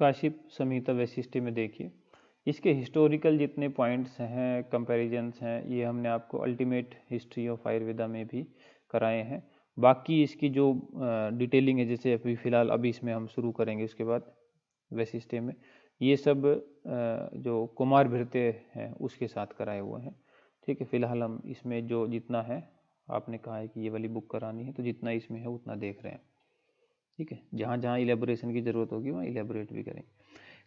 काशिप संहिता वैशिष्ट्य में देखिए, इसके हिस्टोरिकल जितने पॉइंट्स हैं, कंपैरिजंस हैं, ये हमने आपको अल्टीमेट हिस्ट्री ऑफ आयुर्वेदा में भी कराए हैं। बाकी इसकी जो डिटेलिंग है, जैसे अभी फ़िलहाल अभी इसमें हम शुरू करेंगे उसके बाद वैशिष्ट्य में, ये सब जो कुमार भृत्य हैं उसके साथ कराए हुए हैं। ठीक है, फ़िलहाल हम इसमें जो जितना है, आपने कहा है कि ये वाली बुक करानी है, तो जितना इसमें है उतना देख रहे हैं। ठीक है, जहाँ जहाँ इलेबोरेशन की ज़रूरत होगी वहाँ इलेबोरेट भी करेंगे।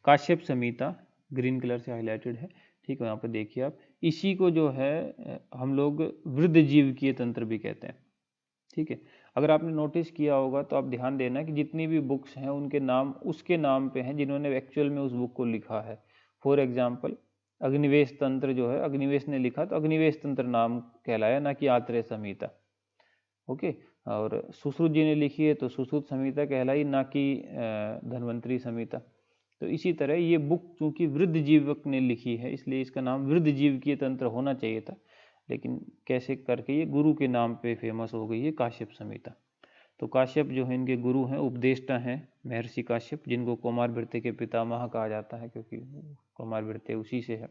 काश्यप संहिता ग्रीन कलर से हाईलाइटेड है। ठीक है, यहाँ पर देखिए आप, इसी को जो है हम लोग वृद्धजीवकीय तंत्र भी कहते हैं। ठीक है, अगर आपने नोटिस किया होगा तो आप ध्यान देना कि जितनी भी बुक्स हैं उनके नाम उसके नाम पे हैं जिन्होंने एक्चुअल में उस बुक को लिखा है। फॉर एग्जाम्पल, अग्निवेश तंत्र जो है, अग्निवेश ने लिखा तो अग्निवेश तंत्र नाम कहलाया, ना कि आत्रेय संहिता। ओके, और सुश्रुत जी ने लिखी है तो सुश्रुत संहिता कहलाई, ना कि धन्वंतरी संहिता। तो इसी तरह ये बुक चूंकि वृद्धजीवक ने लिखी है इसलिए इसका नाम वृद्धजीवकीय तंत्र होना चाहिए था, लेकिन कैसे करके ये गुरु के नाम पे फेमस हो गई है, काश्यप संहिता। तो काश्यप जो है इनके गुरु हैं, उपदेष्टा हैं महर्षि काश्यप, जिनको कुमार भृत्य के पितामह कहा जाता है क्योंकि कुमार भृत्य उसी से है।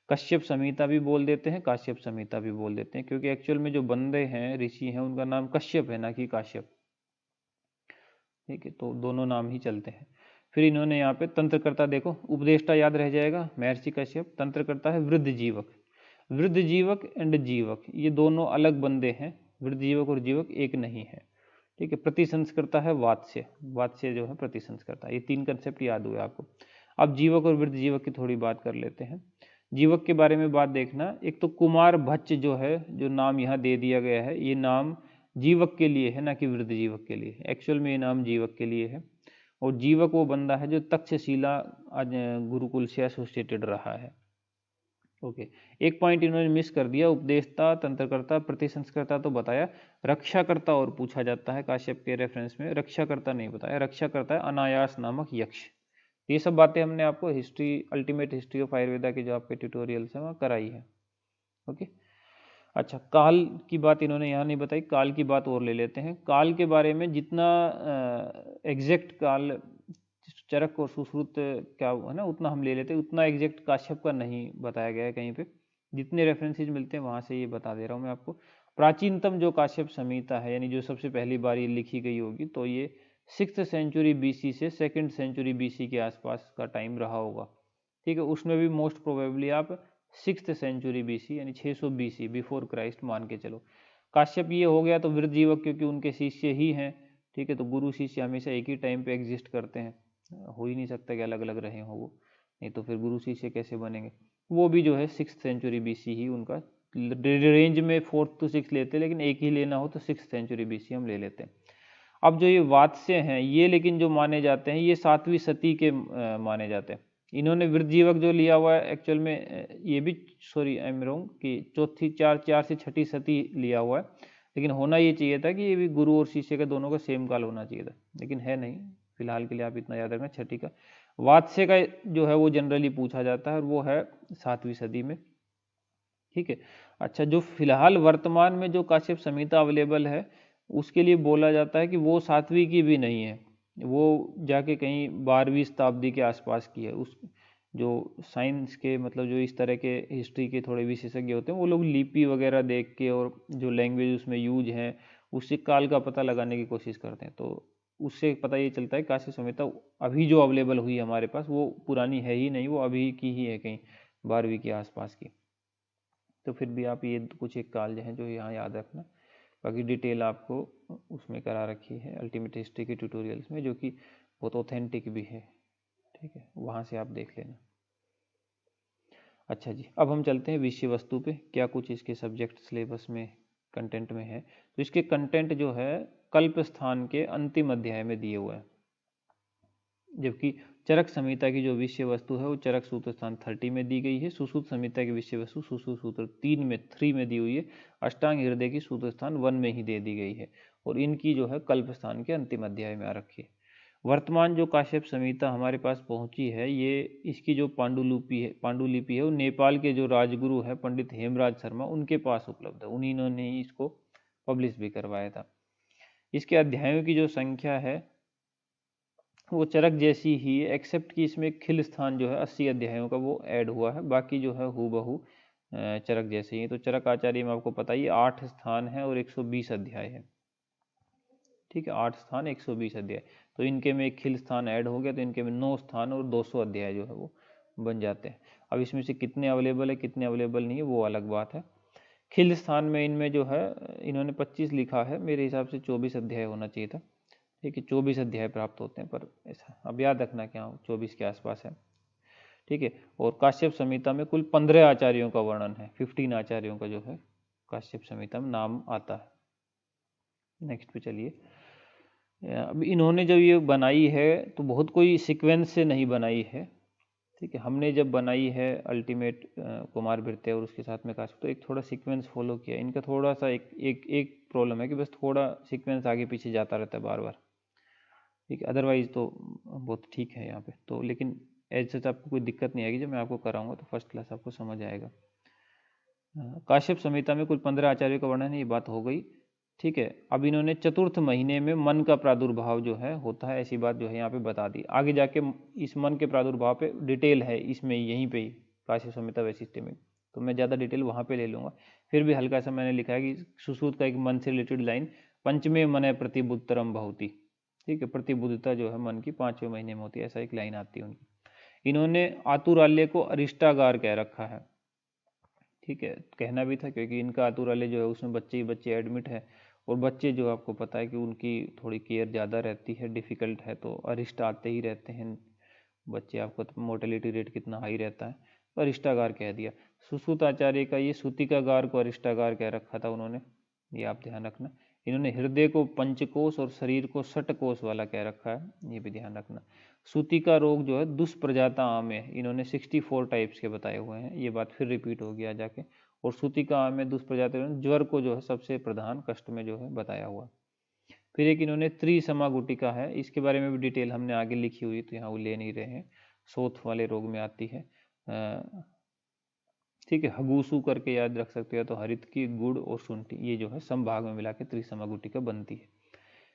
कश्यप संहिता भी बोल देते हैं, काश्यप संहिता भी बोल देते हैं, क्योंकि एक्चुअल में जो बंदे हैं, ऋषि हैं, उनका नाम कश्यप है, ना कि काश्यप। ठीक है, तो दोनों नाम ही चलते हैं। फिर इन्होंने यहाँ पे तंत्रकर्ता देखो, उपदेष्टा याद रह जाएगा महर्षि कश्यप, तंत्रकर्ता है वृद्ध जीवक। वृद्ध जीवक एंड जीवक ये दोनों अलग बंदे हैं, वृद्ध जीवक और जीवक एक नहीं है। ठीक है, प्रतिसंस्कर्ता है वात्स्य, वात्स्य जो है प्रतिसंस्कर्ता। ये तीन कंसेप्ट याद हुए आपको। अब जीवक और वृद्ध जीवक की थोड़ी बात कर लेते हैं। जीवक के बारे में बात देखना, एक तो कुमार भच्च जो है, जो नाम यहाँ दे दिया गया है, ये नाम जीवक के लिए है, ना कि वृद्ध जीवक के लिए। एक्चुअल में ये नाम जीवक के लिए है, और जीवक वो बंदा है जो तक्षशिला गुरुकुल से एसोसिएटेड रहा है। ओके, एक पॉइंट इन्होंने मिस कर दिया, उपदेशता, तंत्रकर्ता, प्रतिसंस्कर्ता तो बताया, रक्षाकर्ता और पूछा जाता है काश्यप के रेफरेंस में, रक्षाकर्ता नहीं बताया। रक्षाकर्ता है अनायास नामक यक्ष। ये सब बातें हमने आपको history, ultimate history of Ayurveda के जो आपके ट्यूटोरियल्स हैं वहाँ कराई है। ओके, अच्छा, काल की बात इन्होंने यहाँ नहीं बताई, काल की बात और ले लेते हैं। काल के बारे में जितना एग्जैक्ट काल चरक और सुश्रुत क्या है ना, उतना हम ले लेते हैं, उतना एग्जैक्ट काश्यप का नहीं बताया गया है कहीं पे। जितने रेफरेंसेज मिलते हैं वहाँ से ये बता दे रहा हूँ मैं आपको। प्राचीनतम जो काश्यप संहिता है, यानी जो सबसे पहली बार ये लिखी गई होगी, तो ये 6th सेंचुरी BC से 2nd सेंचुरी BC के आसपास का टाइम रहा होगा। ठीक है, उसमें भी मोस्ट प्रोबेबली आप 6th सेंचुरी BC यानी 600 BC बिफोर क्राइस्ट मान के चलो। काश्यप ये हो गया तो वृद्धजीवक क्योंकि उनके शिष्य ही हैं। ठीक है, तो गुरु शिष्य हमेशा एक ही टाइम पे एग्जिस्ट करते हैं, हो ही नहीं सकता कि अलग अलग रहे हों वो, नहीं तो फिर गुरु शिष्य कैसे बनेंगे। वो भी जो है 6th सेंचुरी BC ही उनका रेंज में 4th to 6th लेते हैं, लेकिन एक ही लेना हो तो 6th सेंचुरी BC हम ले लेते हैं। अब जो ये वात्स्य हैं, ये लेकिन जो माने जाते हैं ये 7वीं सदी के माने जाते हैं। इन्होंने वृद्धजीवक जो लिया हुआ है एक्चुअल में ये भी, सॉरी आई एम रॉन्ग, कि चौथी 4 से 6ठी सदी लिया हुआ है, लेकिन होना ये चाहिए था कि ये भी गुरु और शिष्य का दोनों का सेम काल होना चाहिए था, लेकिन है नहीं। फिलहाल के लिए आप इतना याद रखना, 6ठी का। वात्स्य का जो है वो जनरली पूछा जाता है, और वो है 7वीं सदी में। ठीक है, अच्छा, जो फिलहाल वर्तमान में जो काश्यप संहिता अवेलेबल है उसके लिए बोला जाता है कि वो 7वीं की भी नहीं है, वो जाके कहीं 12वीं शताब्दी के आसपास की है। उस जो साइंस के, मतलब जो इस तरह के हिस्ट्री के थोड़े विशेषज्ञ होते हैं, वो लोग लिपि वगैरह देख के और जो लैंग्वेज उसमें यूज है उससे काल का पता लगाने की कोशिश करते हैं, तो उससे पता ये चलता है काश्यप संहिता अभी जो अवेलेबल हुई है हमारे पास वो पुरानी है ही नहीं, वो अभी की ही है, कहीं 12वीं के आसपास की। तो फिर भी आप ये कुछ एक काल जो है जो यहाँ याद रखना, बाकी डिटेल आपको उसमें करा रखी है अल्टीमेट हिस्ट्री के ट्यूटोरियल्स में, जो कि बहुत ऑथेंटिक भी है। ठीक है, वहाँ से आप देख लेना। अच्छा जी, अब हम चलते हैं विषय वस्तु पे, क्या कुछ इसके सब्जेक्ट सिलेबस में कंटेंट में है। तो इसके कंटेंट जो है कल्प स्थान के अंतिम अध्याय में दिए हुए हैं, जबकि चरक संहिता की जो विषय वस्तु है वो चरक सूत्र स्थान 30 में दी गई है। सुश्रुत संहिता की विषय वस्तु सुश्रुत सूत्र 3 में दी हुई है। अष्टांग हृदय की सूत्र स्थान 1 में ही दे दी गई है, और इनकी जो है कल्प स्थान के अंतिम अध्याय में आ रखी है। वर्तमान जो काश्यप संहिता हमारे पास पहुंची है, ये इसकी जो पांडुलिपि है वो नेपाल के जो राजगुरु है पंडित हेमराज शर्मा, उनके पास उपलब्ध है, उन्हीं ने ही इसको पब्लिश भी करवाया था। इसके अध्यायों की जो संख्या है वो चरक जैसी ही है, एक्सेप्ट कि इसमें खिल स्थान जो है 80 अध्यायों का वो ऐड हुआ है, बाकी जो है हूबहू चरक जैसे ही है। तो चरक आचार्य में आपको पता ही 8 स्थान है और 120 अध्याय है। ठीक है, 8 स्थान 120 अध्याय, तो इनके में एक खिल स्थान ऐड हो गया, तो इनके में 9 स्थान और 200 अध्याय जो है वो बन जाते हैं। अब इसमें से कितने अवेलेबल है कितने अवेलेबल नहीं है वो अलग बात है। खिल स्थान में इनमें जो है इन्होंने 25 लिखा है, मेरे हिसाब से 24 अध्याय होना चाहिए था। ठीक है, 24 अध्याय प्राप्त होते हैं, पर ऐसा अब याद रखना क्या 24 के आसपास है। ठीक है, और काश्यप संहिता में कुल 15 आचार्यों का वर्णन है, 15 आचार्यों का जो है काश्यप संहिता में नाम आता है। नेक्स्ट पे चलिए। अब इन्होंने जब ये बनाई है तो बहुत कोई सीक्वेंस से नहीं बनाई है। ठीक है, हमने जब बनाई है अल्टीमेट कुमार भृत्य और उसके साथ में काश्यप, तो एक थोड़ा सीक्वेंस फॉलो किया। इनका थोड़ा सा एक प्रॉब्लम है कि बस थोड़ा सीक्वेंस आगे पीछे जाता रहता है बार बार। ठीक है, अदरवाइज तो बहुत ठीक है यहाँ पे तो, लेकिन एज सच आपको कोई दिक्कत नहीं आएगी, जब मैं आपको कराऊंगा तो फर्स्ट क्लास आपको समझ आएगा। काश्यप संहिता में कुल 15 आचार्यों का वर्णन है, ये बात हो गई। ठीक है, अब इन्होंने चतुर्थ महीने में मन का प्रादुर्भाव जो है होता है, ऐसी बात जो है यहाँ पे बता दी। आगे जाके इस मन के प्रादुर्भाव पे डिटेल है इसमें, यहीं पे ही काश्यप संहिता वैशिष्ट्य में, तो मैं ज़्यादा डिटेल वहाँ पे ले लूँगा। फिर भी हल्का सा मैंने लिखा है कि सुश्रुत का एक मन से रिलेटेड लाइन, पंचमे मन प्रतिबुद्धतरम भवति। ठीक है, प्रतिबुद्धता जो है मन की 5वें महीने में होती है, ऐसा एक लाइन आती है उनकी। इन्होंने आतुराल्य को अरिष्टागार कह रखा है। ठीक है, कहना भी था क्योंकि इनका आतुरालय जो है उसमें बच्चे ही बच्चे एडमिट है, और बच्चे जो आपको पता है कि उनकी थोड़ी केयर ज़्यादा रहती है, डिफ़िकल्ट है, तो अरिष्ट आते ही रहते हैं बच्चे। आपको तो मोर्टेलिटी रेट कितना हाई रहता है, तो अरिष्टागार कह दिया। सुश्रुत आचार्य का ये सूतिकागार को अरिष्टागार कह रखा था उन्होंने, ये आप ध्यान रखना। इन्होंने हृदय को पंचकोश और शरीर को षटकोश वाला कह रखा है, ये भी ध्यान रखना। सूती का रोग जो है दुष्प्रजाता आम है, इन्होंने 64 टाइप्स के बताए हुए हैं, ये बात फिर रिपीट हो गया जाके। और सूती का आम में दुष्प्रजाता ज्वर को जो है सबसे प्रधान कष्ट में जो है बताया हुआ। फिर एक इन्होंने त्रिसमा गुटिका है, इसके बारे में भी डिटेल हमने आगे लिखी हुई, तो यहाँ वो ले नहीं रहे हैं। सोथ वाले रोग में आती है। ठीक है, हगूसू करके याद रख सकते हो, तो हरित की गुड़ और शुंठी ये जो है संभाग में मिला के त्रिसमा गुटिका बनती है।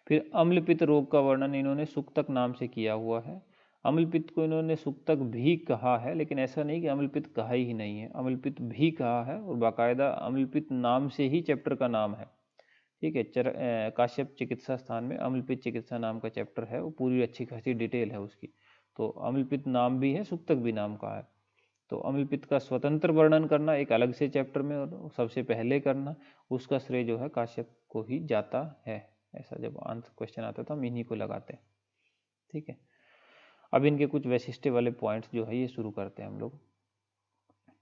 फिर अम्लपित्त रोग का वर्णन इन्होंने सुक्तक नाम से किया हुआ है। अम्लपित्त को इन्होंने सुक्तक भी कहा है, लेकिन ऐसा नहीं कि अम्लपित्त कहा ही नहीं है, अम्लपित्त भी कहा है, और बाकायदा अम्लपित्त नाम से ही चैप्टर का नाम है। ठीक है, काश्यप चिकित्सा स्थान में अम्लपित्त चिकित्सा नाम का चैप्टर है, वो पूरी अच्छी खासी डिटेल है उसकी। तो अम्लपित्त नाम भी है, सुक्तक भी नाम का है। तो अम्लपित्त का स्वतंत्र वर्णन करना एक अलग से चैप्टर में, और सबसे पहले करना, उसका श्रेय जो है काश्यप को ही जाता है। ऐसा जब आंसर क्वेश्चन आता था हम इन्हीं को लगाते हैं। ठीक है, अब इनके कुछ वैशिष्ट्य वाले पॉइंट्स जो है ये शुरू करते हैं हम लोग।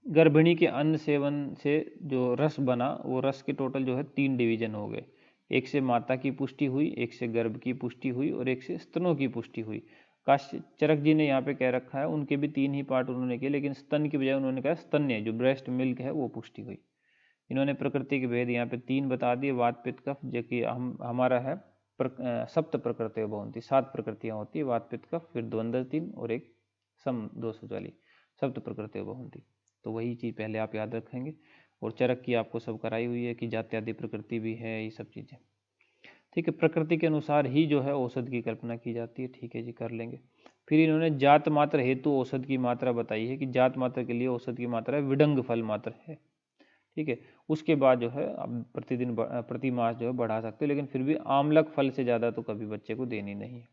गर्भिणी के अन्न सेवन से जो रस बना, वो रस के टोटल जो है 3 डिवीजन हो गए। एक से माता की पुष्टि हुई, एक से गर्भ की पुष्टि हुई, और एक से स्तनों की पुष्टि हुई। काश्य चरक जी ने यहाँ पे कह रखा है उनके भी 3 ही पार्ट उन्होंने किए, लेकिन स्तन की बजाय उन्होंने कहा स्तन्य जो ब्रेस्ट मिल्क है वो पुष्टि हुई। इन्होंने प्रकृति के भेद यहाँ पे 3 बता दिए, वात पित्त कफ, जो कि हमारा है सप्त प्रकृति भवंती, 7 प्रकृतियाँ होती है, वात पित्त कफ, फिर द्वंद्व 3 और एक सम दोष वाली, सप्त प्रकृति भवंती। तो वही चीज़ पहले आप याद रखेंगे। और चरक की आपको सब कराई हुई है कि जात्यादि प्रकृति भी है, ये सब चीज़ें। ठीक है, प्रकृति के अनुसार ही जो है औषध की कल्पना की जाती है। ठीक है जी, कर लेंगे। फिर इन्होंने जात मात्र हेतु औषध की मात्रा बताई है कि जात मात्र के लिए औषध की मात्रा है विडंग फल मात्र है। ठीक है, उसके बाद जो है अब प्रतिदिन प्रति मास जो है बढ़ा सकते हो, लेकिन फिर भी आमलक फल से ज़्यादा तो कभी बच्चे को देनी नहीं है।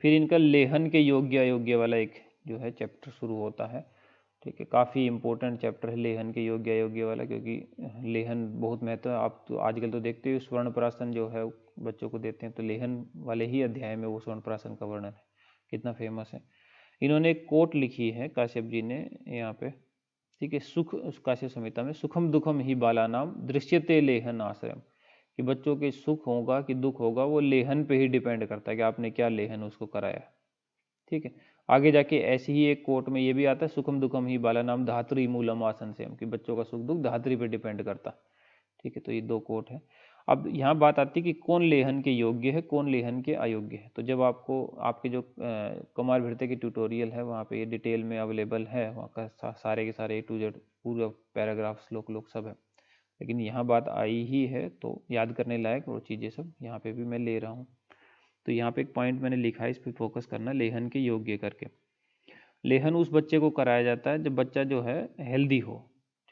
फिर इनका लेहन के योग्य अयोग्य वाला एक जो है चैप्टर शुरू होता है। ठीक है, काफ़ी इंपॉर्टेंट चैप्टर है लेहन के योग्य अयोग्य वाला, क्योंकि लेहन बहुत महत्व है। आप तो आजकल तो देखते हो स्वर्ण प्राशन जो है बच्चों को देते हैं, तो लेहन वाले ही अध्याय में वो स्वर्ण प्राशन का वर्णन है, कितना फेमस है। इन्होंने एक कोट लिखी है काश्यप जी ने यहाँ पे। ठीक है, सुख काश्यप संहिता में सुखम दुखम ही बाला नाम दृश्यते लेहन आश्रम, कि बच्चों के सुख होगा कि दुख होगा वो लेहन पे ही डिपेंड करता है कि आपने क्या लेहन उसको कराया। ठीक है, आगे जाके ऐसे ही एक कोट में ये भी आता है सुखम दुखम ही बाला नाम धात्री मूलम आसन से, कि बच्चों का सुख दुख धात्री पे डिपेंड करता। ठीक है, तो ये 2 कोट है। अब यहाँ बात आती है कि कौन लेहन के योग्य है, कौन लेहन के अयोग्य है। तो जब आपको आपके जो कुमार भृत्य की ट्यूटोरियल है वहाँ पे ये डिटेल में अवेलेबल है, वहाँ का सारे के सारे A to Z पूरा पैराग्राफ श्लोक लोग सब है, लेकिन यहाँ बात आई ही है तो याद करने लायक वो चीज़ें सब यहाँ पे भी मैं ले रहा हूँ। तो यहाँ पे एक पॉइंट मैंने लिखा है, इस पर फोकस करना, लेहन के योग्य करके। लेहन उस बच्चे को कराया जाता है जब बच्चा जो है हेल्दी हो,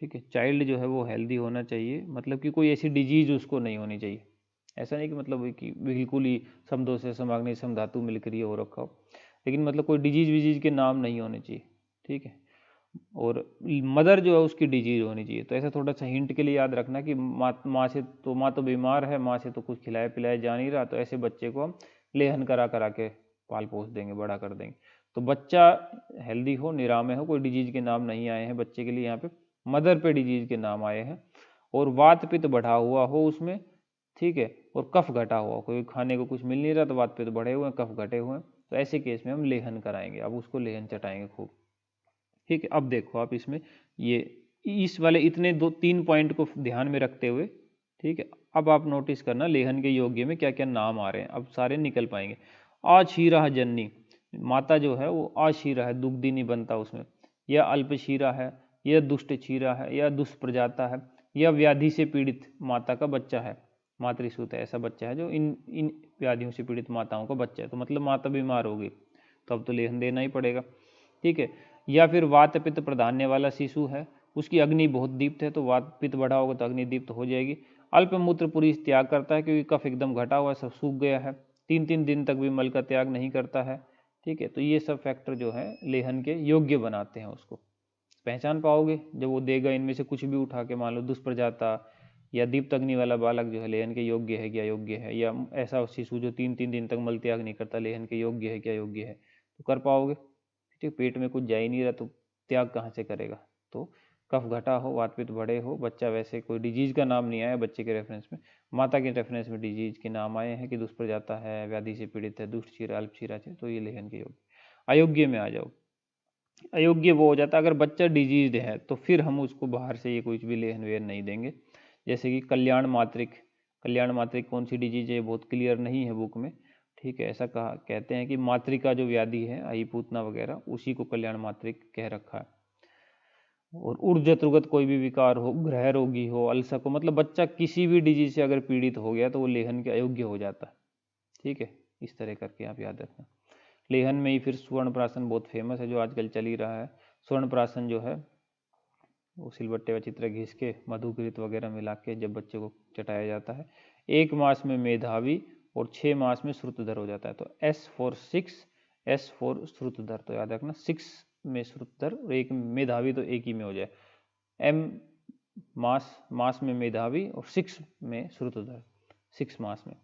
ठीक है, चाइल्ड जो है वो हेल्दी होना चाहिए, मतलब कि कोई ऐसी डिजीज उसको नहीं होनी चाहिए। ऐसा नहीं कि मतलब कि बिल्कुल ही समदोष समाग्नि समधातु मिलकर ये हो रखा हो, लेकिन मतलब कोई डिजीज विजीज के नाम नहीं होने चाहिए, ठीक है। और मदर जो है उसकी डिजीज होनी चाहिए। तो ऐसा थोड़ा सा हिंट के लिए याद रखना कि माँ तो बीमार है, माँ से तो कुछ खिलाया पिलाया जा नहीं रहा, तो ऐसे बच्चे को हम लेहन करा करा के पाल पोस देंगे, बड़ा कर देंगे। तो बच्चा हेल्दी हो, निरामय हो, कोई डिजीज के नाम नहीं आए हैं बच्चे के लिए, यहाँ पे मदर पे डिजीज के नाम आए हैं। और वात पित्त बढ़ा हुआ हो उसमें, ठीक है, और कफ घटा हुआ, कोई खाने को कुछ मिल नहीं रहा तो वात पित्त बढ़े हुए हैं, कफ घटे हुए हैं, तो ऐसे केस में हम लेहन कराएंगे। अब उसको लेहन चटाएंगे खूब, ठीक है। अब देखो आप इसमें ये इस वाले इतने 2-3 पॉइंट को ध्यान में रखते हुए, ठीक है, अब आप नोटिस करना लेहन के योग्य में क्या क्या नाम आ रहे हैं, अब सारे निकल पाएंगे। अक्षीरा जननी, माता जो है वो अक्षीरा है, दुग्धी नहीं बनता उसमें, या अल्पशीरा है, या दुष्ट क्षीरा है, या दुष्प्रजाता है, या व्याधि से पीड़ित माता का बच्चा है, मातृसूत है, ऐसा बच्चा है जो इन इन व्याधियों से पीड़ित माताओं का बच्चा है, तो मतलब माता बीमार होगी तो अब तो लेहन देना ही पड़ेगा, ठीक है। या फिर वात पित्त प्रधान्य वाला शिशु है, उसकी अग्नि बहुत दीप्त है, तो वात पित्त बढ़ा होगा तो अग्नि दीप्त हो जाएगी। अल्प मूत्र पुरुष त्याग करता है क्योंकि कफ एकदम घटा हुआ है, सब सूख गया है, 3-3 दिन तक भी मल का त्याग नहीं करता है, ठीक है। तो ये सब फैक्टर जो है लेहन के योग्य बनाते हैं उसको। पहचान पाओगे जब वो देगा इनमें से कुछ भी उठा के, मान लो दुष्प्रजाता या दीप्त अग्नि वाला बालक जो है लेहन के योग्य है क्या योग्य है, या ऐसा शिशु जो 3-3 दिन तक मल त्याग नहीं करता लेहन के योग्य है क्या योग्य है, तो कर पाओगे, ठीक। पेट में कुछ जा ही नहीं रहा तो त्याग कहाँ से करेगा। तो कफ घटा हो, वात पित्त बढ़े हो, बच्चा वैसे कोई डिजीज का नाम नहीं आया बच्चे के रेफरेंस में, माता के रेफरेंस में डिजीज के नाम आए हैं कि दुष्प्रजाता है, व्याधि से पीड़ित है, दुष्ट क्षीरा अल्प क्षीरा है, तो ये लेहन के योग्य। अयोग्य में आ जाओ, अयोग्य वो हो जाता है अगर बच्चा डिजीज है, तो फिर हम उसको बाहर से ये कुछ भी लेहन वेहन नहीं देंगे। जैसे कि कल्याण मातृक, कल्याण मातृक कौन सी डिजीज है बहुत क्लियर नहीं है बुक में, ठीक है। ऐसा कहा कहते हैं कि मातृका जो व्याधि है आई पूतना वगैरह, उसी को कल्याण मातृक कह रखा है। और ऊर्जत्रुगत कोई भी विकार हो, ग्रह रोगी हो, अल्सर हो, मतलब बच्चा किसी भी डिजीज से अगर पीड़ित हो गया तो वो लेहन के अयोग्य हो जाता है, ठीक है। इस तरह करके आप याद रखना। लेहन में ही फिर स्वर्ण प्राशन बहुत फेमस है जो आजकल चल ही रहा है। स्वर्ण प्राशन जो है वो सिलबट्टे व चित्र घिस के मधुकृत वगैरह मिला के जब बच्चे को चटाया जाता है, 1 मास में मेधावी और 6 मास में श्रुतधर हो जाता है। तो S फॉर 6, S फॉर श्रुतधर, तो याद रखना 6 में श्रुतधर और 1 मेधावी, तो एक ही में हो जाए, M मास में मेधावी और 6 में श्रुतधर, 6 मास में,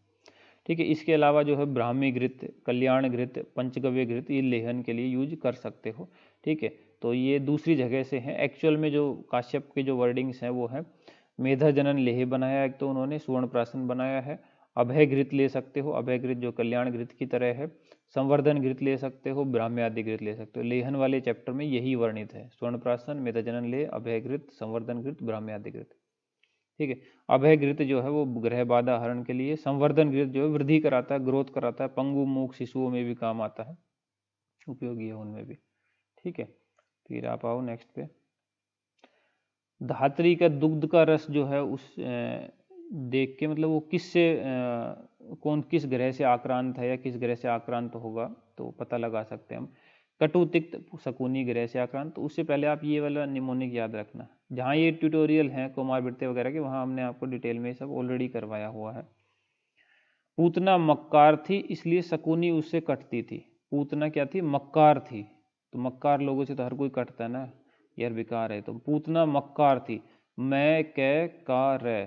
ठीक है। इसके अलावा जो है ब्राह्मी घृत, कल्याण घृत, पंचगव्य घृत, ये लेहन के लिए यूज कर सकते हो, ठीक है। तो ये दूसरी जगह से है, एक्चुअल में जो काश्यप के जो वर्डिंग्स हैं वो है मेधा जनन लेह बनाया, एक तो उन्होंने सुवर्ण प्राशन बनाया है। अभय घृत ले सकते हो, अभय घृत जो कल्याण घृत की तरह है। संवर्धन घृत ले सकते हो, ब्राह्म्यादि घृत ले सकते हो। लेहन वाले चैप्टर में यही वर्णित है, स्वर्ण प्राशन, मेधा जनन लेह, अभय घृत, संवर्धन घृत, ब्राह्म्यादि घृत, ठीक है। अभय घृत जो है वो ग्रह बाधा हरण के लिए, संवर्धन घृत जो है वृद्धि कराता है, ग्रोथ कराता है, पंगु मूक शिशुओं में भी काम आता है, उपयोगी है उनमें भी, ठीक है। फिर आप आओ नेक्स्ट पे, धात्री का दुग्ध का रस जो है उस देख के मतलब वो किससे कौन किस ग्रह से आक्रांत है या किस ग्रह से आक्रांत होगा तो पता लगा सकते हैं हम। कटु तिक्त शकुनी ग्रह से आक्रांत, तो उससे पहले आप ये वाला निमोनिक याद रखना, जहाँ ये ट्यूटोरियल है कुमारवृत्ति वगैरह के, वहाँ हमने आपको डिटेल में सब ऑलरेडी करवाया हुआ है। पूतना मक्कार थी इसलिए शकुनी उससे कटती थी। पूतना क्या थी? मक्कार थी। तो मक्कार लोगों से तो हर कोई कटता है ना, यार विकार है। तो पूतना मक्कार थी, मैं कै का रै,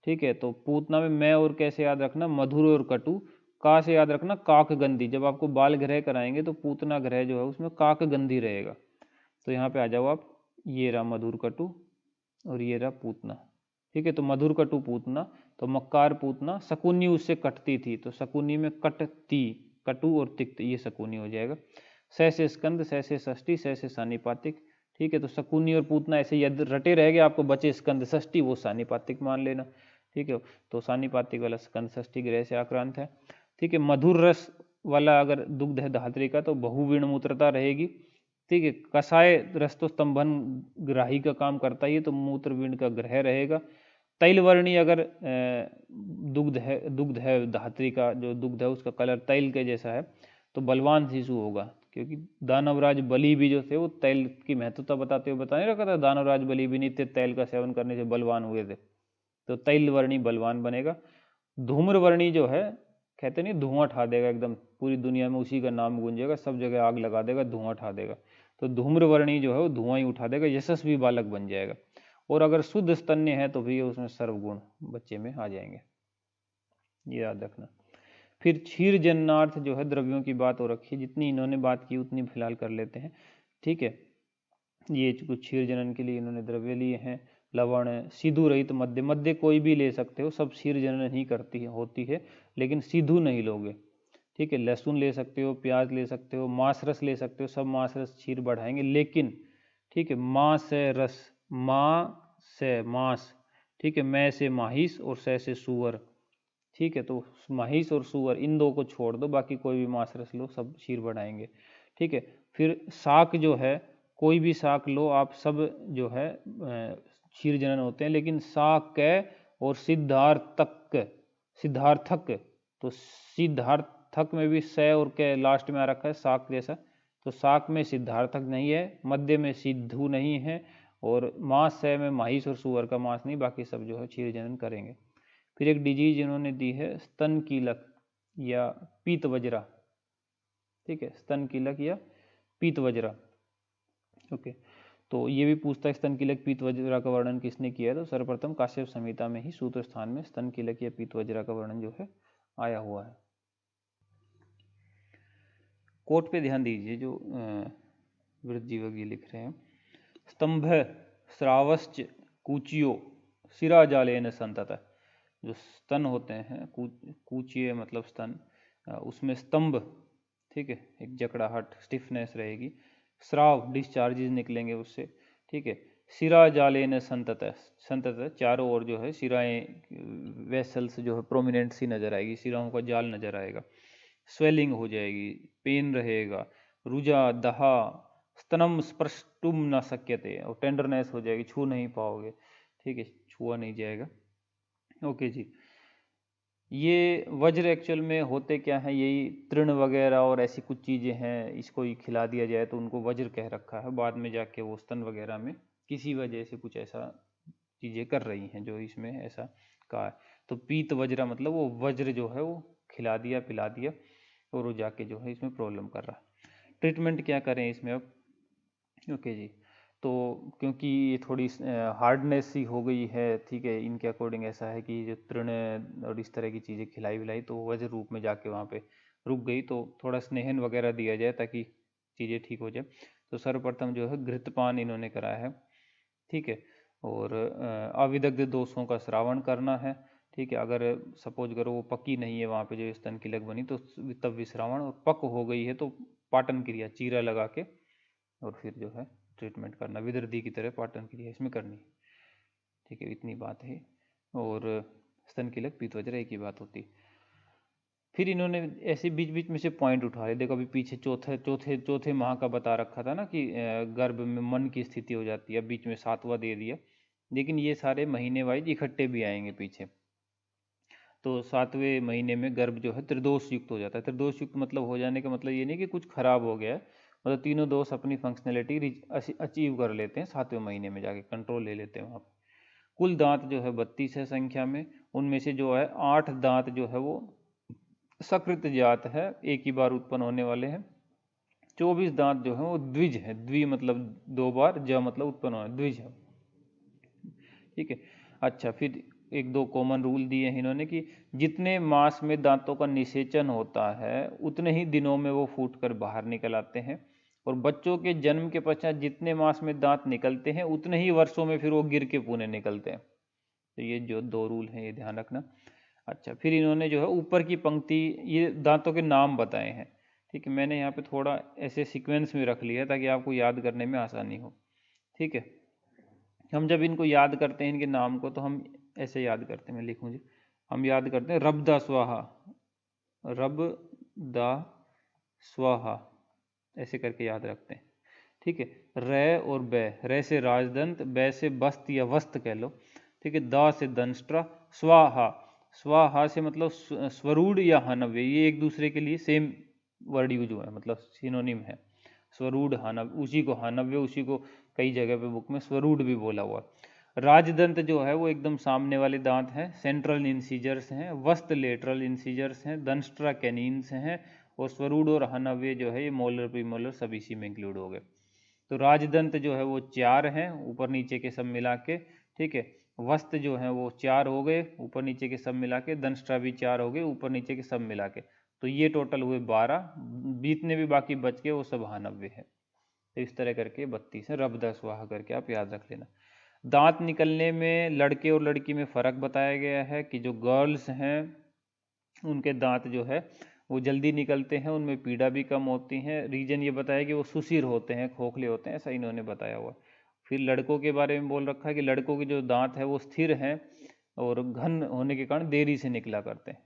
ठीक है। तो पूतना में मैं और कैसे याद रखना, मधुर और कटु। का से याद रखना काक गंधी, जब आपको बाल ग्रह कराएंगे तो पूतना ग्रह जो है उसमें काक गंधी रहेगा। तो यहाँ पे आ जाओ आप, ये रहा मधुर कटु और ये रहा पूतना, ठीक है। तो मधुर कटु पूतना, तो मक्कार पूतना, शकुनी उससे कटती थी, तो शकुनी में कटती, कटु और तिक्त ये शकुनी हो जाएगा। स से स्कंद, स से षष्ठी, स से सानिपातिक, ठीक है। तो शकुनी और पूतना ऐसे यदि रटे रह गए आपको बचे स्कंद षष्ठी, वो सानिपातिक मान लेना, ठीक है। तो सानिपातिक वाला स्कंद षष्ठी ग्रह से आक्रांत है, ठीक है। मधुर रस वाला अगर दुग्ध है धात्री का तो बहुवीण मूत्रता रहेगी, ठीक है। कषाय रस तो स्तंभन ग्राही का काम करता ही है, तो मूत्र वीण का ग्रह रहेगा। तैल वर्णी अगर दुग्ध है धात्री का जो दुग्ध है उसका कलर तैल के जैसा है तो बलवान शिशु होगा, क्योंकि दानवराज बलि भी जो थे वो तैल की महत्वता बताते हुए बता नहीं रखा था, दानवराज बलि भी नित्य तैल का सेवन करने से बलवान हुए थे, तो तैल वर्णी बलवान बनेगा। धूम्र वर्णी जो है कहते नहीं धुआं उठा देगा, एकदम पूरी दुनिया में उसी का नाम गूंजेगा, सब जगह आग लगा देगा, धुआं उठा देगा, तो धूम्र वर्णी जो है वो धुआं ही उठा देगा, यशस्वी बालक बन जाएगा। और अगर शुद्ध स्तन्य है तो भी उसमें सर्वगुण बच्चे में आ जाएंगे, ये याद रखना। फिर क्षीर जन्नार्थ जो है द्रव्यों की बात हो रखी है, जितनी इन्होंने बात की उतनी फिलहाल कर लेते हैं, ठीक है। ये कुछ क्षीर जनन के लिए इन्होंने द्रव्य लिए हैं। लवण, सिधु रहित मध्य, मध्य कोई भी ले सकते हो, सब क्षीर जनन ही करती है होती है, लेकिन सिधु नहीं लोगे, ठीक है। लहसुन ले सकते हो, प्याज ले सकते हो, मांस रस ले सकते हो, सब मांस रस क्षीर बढ़ाएंगे, लेकिन ठीक है माँ से रस, माँ से मांस, ठीक है, मैं से माहिस और से सूअर, ठीक है। तो महिष और सूअर इन दो को छोड़ दो, बाकी कोई भी मांस रस लो, सब क्षीर बढ़ाएंगे, ठीक है। फिर शाक जो है, कोई भी शाक लो आप, सब जो है क्षीर जनन होते हैं, लेकिन शाक और सिद्धार्थक, सिद्धार्थक, तो सिद्धार्थक में भी स और के लास्ट में आ रखा है शाक जैसा, तो शाक में सिद्धार्थक नहीं है, मध्य में सिद्धू नहीं है, और मांस से में महिष और सूअर का मांस नहीं, बाकी सब जो है क्षीर जनन करेंगे। फिर एक डिजीज इन्होंने दी है स्तन कीलक या पीत वज्रा, ठीक है, स्तन कीलक या पीत वज्रा, ओके। तो ये भी पूछता है स्तन कीलक पीत वज्रा का वर्णन किसने किया है, तो सर्वप्रथम काश्यप संहिता में ही सूत्र स्थान में स्तन कीलक या पीत वज्रा का वर्णन जो है आया हुआ है। कोट पे ध्यान दीजिए, जो वृद्धजीवक जी लिख रहे हैं, स्तंभ श्रावश्च कूचियो शिरा जालेन संतत, जो स्तन होते हैं कूचिए मतलब स्तन, उसमें स्तंभ, ठीक है, एक जकड़ाहट स्टिफनेस रहेगी, स्राव डिस्चार्जेस निकलेंगे उससे, ठीक है। शिरा जालेन संतत, संतत चारों ओर जो है शिराएं वेसल्स जो है प्रोमिनेंट सी नजर आएगी, शिराओं का जाल नजर आएगा, स्वेलिंग हो जाएगी, पेन रहेगा, रुजा दहा, स्तनम स्पर्शुम न सक्यते, और टेंडरनेस हो जाएगी, छू नहीं पाओगे, ठीक है, छुआ नहीं जाएगा, ओके जी। ये वज्र एक्चुअल में होते क्या है, यही तृण वगैरह और ऐसी कुछ चीज़ें हैं, इसको ही खिला दिया जाए तो उनको वज्र कह रखा है, बाद में जाके वो स्तन वगैरह में किसी वजह से कुछ ऐसा चीज़ें कर रही हैं जो इसमें ऐसा कहा है। तो पीत वज्रा मतलब वो वज्र जो है वो खिला दिया पिला दिया और वो जाके जो है इसमें प्रॉब्लम कर रहा है। ट्रीटमेंट क्या करें इसमें अब, ओके जी। तो क्योंकि ये थोड़ी हार्डनेस सी हो गई है, ठीक है, इनके अकॉर्डिंग ऐसा है कि जो तृण और इस तरह की चीज़ें खिलाई विलाई तो वज्र रूप में जाके वहाँ पे रुक गई, तो थोड़ा स्नेहन वगैरह दिया जाए ताकि चीज़ें ठीक हो जाए। तो सर्वप्रथम जो है घृतपान इन्होंने कराया है, ठीक है, और अविदग्ध दोषों का श्रावण करना है, ठीक है। अगर सपोज करो वो पकी नहीं है वहाँ पे जो स्तन की लग बनी, तो तब विश्रावण, और पक हो गई है तो पाटन क्रिया चीरा लगा के और फिर जो है ट्रीटमेंट करना, विदर्दी की तरह पाटन क्रिया इसमें करनी, ठीक है, इतनी बात है। और स्तन कीलक पीत वज्र एक ही बात होती। फिर इन्होंने ऐसे बीच बीच में से पॉइंट उठा रहे, देखो अभी पीछे चौथे चौथे चौथे माह का बता रखा था ना कि गर्भ में मन की स्थिति हो जाती है, बीच में सातवां दे दिया, लेकिन ये सारे महीने वाइज इकट्ठे भी आएंगे पीछे। तो सातवें महीने में गर्भ जो है त्रिदोष युक्त हो जाता है, त्रिदोष युक्त मतलब हो जाने का मतलब ये नहीं कि कुछ खराब हो गया है, मतलब तीनों दोष अपनी फंक्शनैलिटी अचीव कर लेते हैं, सातवें महीने में जाके कंट्रोल ले लेते हैं वहाँ पर। कुल दांत जो है 32 है संख्या में, उनमें से जो है 8 दांत जो है वो सकृत जात है, एक ही बार उत्पन्न होने वाले हैं। 24 दांत जो है वो द्विज है, द्वि मतलब दो बार, ज मतलब उत्पन्न होना, द्विज है, ठीक है। अच्छा, फिर एक दो कॉमन रूल दिए हैं इन्होंने कि जितने मास में दांतों का निषेचन होता है उतने ही दिनों में वो फूट कर बाहर निकल आते हैं, और बच्चों के जन्म के पश्चात जितने मास में दांत निकलते हैं उतने ही वर्षों में फिर वो गिर के पुणे निकलते हैं। तो ये जो दो रूल हैं ये ध्यान रखना। अच्छा, फिर इन्होंने जो है ऊपर की पंक्ति ये दांतों के नाम बताए हैं, ठीक है, मैंने यहाँ पे थोड़ा ऐसे सीक्वेंस में रख लिया ताकि आपको याद करने में आसानी हो, ठीक है। हम जब इनको याद करते हैं इनके नाम को तो हम ऐसे याद करते हैं, मैं लिखूँ जी, हम याद करते हैं रब दा स्वाहा, रब दा स्वाहा, ऐसे करके याद रखते हैं, ठीक है। रै और बै, रै से राजदंत, बै से बस्त या वस्त कह लो, ठीक है। द से दंष्ट्रा, स्वाहा, स्वाहा से मतलब स्वरूढ़ या हनव्य, ये एक दूसरे के लिए सेम वर्ड यूज हुआ है, मतलब सिनोनिम है। स्वरूढ़ हनव्य, उसी को हनव्य, उसी को कई जगह पे बुक में स्वरूढ़ भी बोला हुआ। राजदंत जो है वो एकदम सामने वाले दांत हैं, सेंट्रल इंसीजर्स हैं, वस्त लेटरल इंसीजर्स हैं, दंष्ट्रा कैनिन्स हैं, और स्वरूढ़ और हनव्य जो है ये मोलर प्रीमोलर सब इसी में इंक्लूड हो गए। तो राजदंत जो है वो 4 हैं ऊपर नीचे के सब मिला के, ठीक है। वस्त जो है वो 4 हो गए ऊपर नीचे के सब मिला के, दंष्ट्रा भी 4 हो गए ऊपर नीचे के सब मिला के, तो ये टोटल हुए 12, जितने भी बाकी बच गए वो सब हनव्य है। तो इस तरह करके 32 है, रब स्वाहा करके आप याद रख लेना। दांत निकलने में लड़के और लड़की में फ़र्क बताया गया है कि जो गर्ल्स हैं उनके दांत जो है वो जल्दी निकलते हैं, उनमें पीड़ा भी कम होती है। रीजन ये बताया कि वो सुशीर होते हैं, खोखले होते हैं, ऐसा इन्होंने बताया हुआ। फिर लड़कों के बारे में बोल रखा है कि लड़कों के जो दांत है वो स्थिर हैं और घन होने के कारण देरी से निकला करते हैं,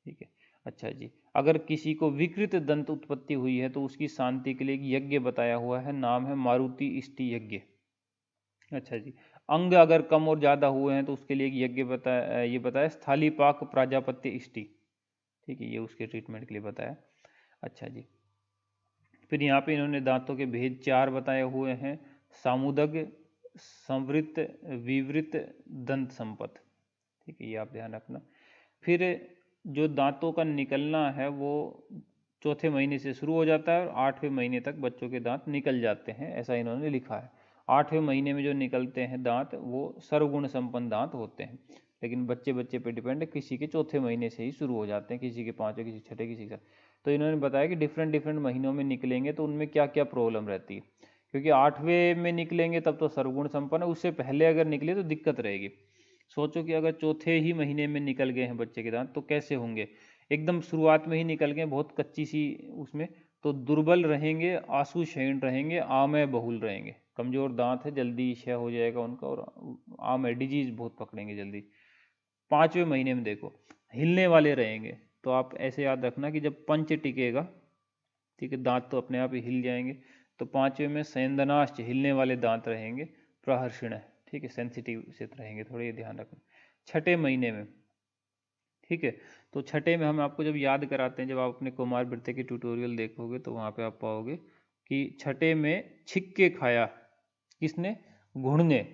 ठीक है। अच्छा जी, अगर किसी को विकृत दंत उत्पत्ति हुई है तो उसकी शांति के लिए एक यज्ञ बताया हुआ है, नाम है मारुति इष्टि यज्ञ। अच्छा जी, अंग अगर कम और ज़्यादा हुए हैं तो उसके लिए एक यज्ञ बताया, ये बताया स्थालीपाक प्राजापत्य इष्टि, ठीक है, ये उसके ट्रीटमेंट के लिए बताया। अच्छा जी, फिर यहाँ पे इन्होंने दांतों के भेद 4 बताए हुए हैं, सामुदग, संवृत, विवृत, दंत संपत, ठीक है, ये आप ध्यान रखना। फिर जो दांतों का निकलना है वो चौथे महीने से शुरू हो जाता है और 8वें महीने तक बच्चों के दांत निकल जाते हैं, ऐसा इन्होंने लिखा है। 8वें महीने में जो निकलते हैं दांत वो सर्वगुण संपन्न दांत होते हैं, लेकिन बच्चे बच्चे पे डिपेंड है, किसी के चौथे महीने से ही शुरू हो जाते हैं, किसी के 5वें, किसी छठे, किसी का। तो इन्होंने बताया कि डिफरेंट डिफरेंट महीनों में निकलेंगे तो उनमें क्या क्या प्रॉब्लम रहती है, क्योंकि 8वें में निकलेंगे तब तो सर्वगुण संपन्न है, उससे पहले अगर निकले तो दिक्कत रहेगी। सोचो कि अगर चौथे ही महीने में निकल गए हैं बच्चे के दांत तो कैसे होंगे, एकदम शुरुआत में ही निकल गए बहुत कच्ची सी उसमें, तो दुर्बल रहेंगे, आंसू क्षीण रहेंगे, आमय बहुल रहेंगे, कमजोर दांत है, जल्दी क्षय हो जाएगा उनका, और आमय डिजीज बहुत पकड़ेंगे जल्दी। 5वें महीने में देखो हिलने वाले रहेंगे, तो आप ऐसे याद रखना कि जब पंच टिकेगा, ठीक है, दांत तो अपने आप ही हिल जाएंगे, तो 5वें में सेंदनाश्च हिलने वाले दांत रहेंगे, प्रहर्षण है, ठीक है, सेंसिटिव से रहेंगे थोड़े, ये ध्यान रखना। छठे महीने में, ठीक है, तो छठे में हम आपको जब याद कराते हैं, जब आप अपने कुमार वृत्ति की ट्यूटोरियल देखोगे तो वहाँ पे आप पाओगे कि छठे में छिक्के खाया, किसने, घुण ने,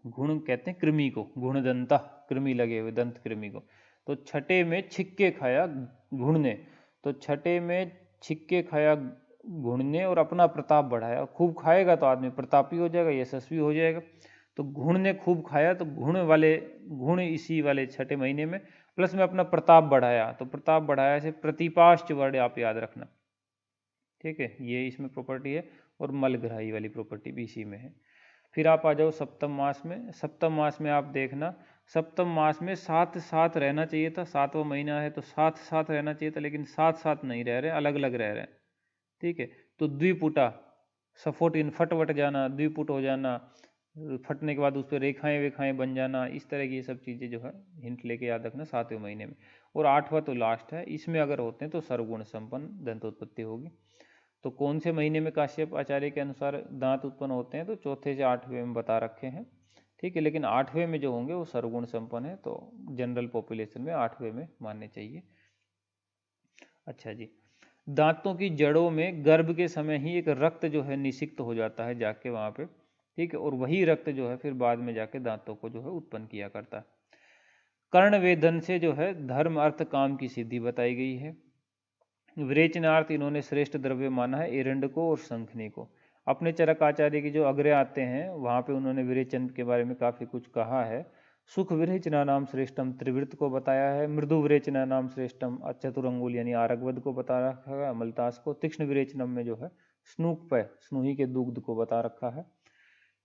घुण कहते हैं कृमि को, घुणदंता, कृमि लगे हुए दंत कृमि को, तो छठे में छिक्के खाया घुण ने, तो छठे में छिक्के खाया घुण ने और अपना प्रताप बढ़ाया, खूब खाएगा तो आदमी प्रतापी हो जाएगा, यशस्वी हो जाएगा। तो घुण ने खूब खाया, तो गुण इसी वाले छठे महीने में, प्लस में अपना प्रताप बढ़ाया, तो प्रताप बढ़ाया से प्रतिपाश्च वर्ड आप याद रखना, ठीक है, ये इसमें प्रॉपर्टी है, और मलग्राही वाली प्रॉपर्टी भी इसी में है। फिर आप आ जाओ सप्तम मास में, सप्तम मास में आप देखना, सप्तम मास में साथ साथ रहना चाहिए था, 7वां महीना है तो साथ साथ रहना चाहिए था, लेकिन साथ साथ नहीं रह रहे, अलग अलग रह रहे हैं, ठीक है। तो द्विपुटा, सफोट इन फटवट जाना, द्विपुट हो जाना, फटने के बाद उस पर रेखाएं वेखाएं बन जाना, इस तरह की ये सब चीज़ें जो है हिंट लेके याद रखना 7वें महीने में। और 8वां तो लास्ट है, इसमें अगर होते हैं तो सर्वगुण संपन्न दंतोत्पत्ति होगी। तो कौन से महीने में काश्यप आचार्य के अनुसार दांत उत्पन्न होते हैं, तो चौथे से 8वें में बता रखे हैं, ठीक है, लेकिन 8वें में जो होंगे वो सर्वगुण संपन्न है, तो जनरल पॉपुलेशन में 8वें में मानने चाहिए। अच्छा जी, दांतों की जड़ों में गर्भ के समय ही एक रक्त जो है निषिक्त हो जाता है जाके वहाँ पे, ठीक है, और वही रक्त जो है फिर बाद में जाके दांतों को जो है उत्पन्न किया करता है। कर्ण वेदन से जो है धर्म अर्थ काम की सिद्धि बताई गई है। विरेचनार्थ इन्होंने श्रेष्ठ द्रव्य माना है एरंड को और शंखनी को। अपने चरक आचार्य की जो अग्रे आते हैं वहाँ पे उन्होंने विरेचन के बारे में काफ़ी कुछ कहा है। सुख विरेचना नाम श्रेष्ठम त्रिवृत को बताया है, मृदु विरेचना नाम श्रेष्ठम चतुरंगुल यानी आरगवद को बता रखा है, अमलतास को। तीक्ष्ण विरेचनम में जो है स्नूकपय स्नूही के दुग्ध को बता रखा है,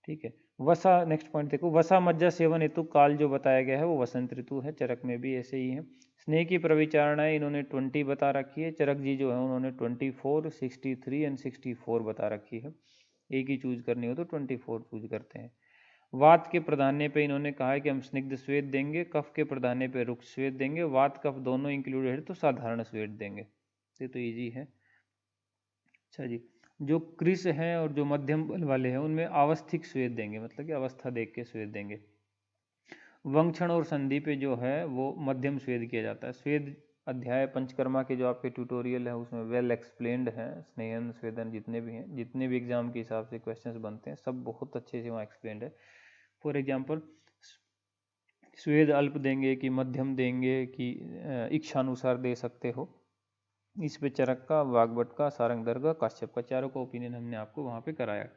ठीक है। वसा, नेक्स्ट पॉइंट देखो, वसा मज्जा सेवन हेतु काल जो बताया गया है वो वसंत ऋतु है, चरक में भी ऐसे ही है। स्नेह की प्रविचारणाएं इन्होंने 20 बता रखी है, चरक जी जो है उन्होंने 24, 63 एंड 64 बता रखी है। एक ही चूज करनी हो तो 24 चूज करते हैं। वात के प्राधान्य पे इन्होंने कहा है कि हम स्निग्ध श्वेत देंगे, कफ के प्राधान्य पे रुक्ष श्वेत देंगे, वात कफ दोनों इंक्लूडेड है तो साधारण श्वेत देंगे, ये तो ईजी है। अच्छा जी, जो क्रिस हैं और जो मध्यम बल वाले हैं उनमें अवस्थिक श्वेत देंगे, मतलब कि अवस्था देख के श्वेत देंगे। वंक्षण और संधि पे जो है वो मध्यम स्वेद किया जाता है। स्वेद अध्याय पंचकर्मा के जो आपके ट्यूटोरियल है उसमें वेल एक्सप्लेन्ड है, स्नेहन स्वेदन जितने भी हैं, जितने भी एग्जाम के हिसाब से क्वेश्चंस बनते हैं सब बहुत अच्छे से वहाँ एक्सप्लेन्ड है। फॉर एग्जाम्पल स्वेद अल्प देंगे कि मध्यम देंगे कि इच्छानुसार दे सकते हो, इस पे चरक का, वाग्भट का, सारंगधर का, काश्यप का, चारों का ओपिनियन हमने आपको वहाँ पे कराया।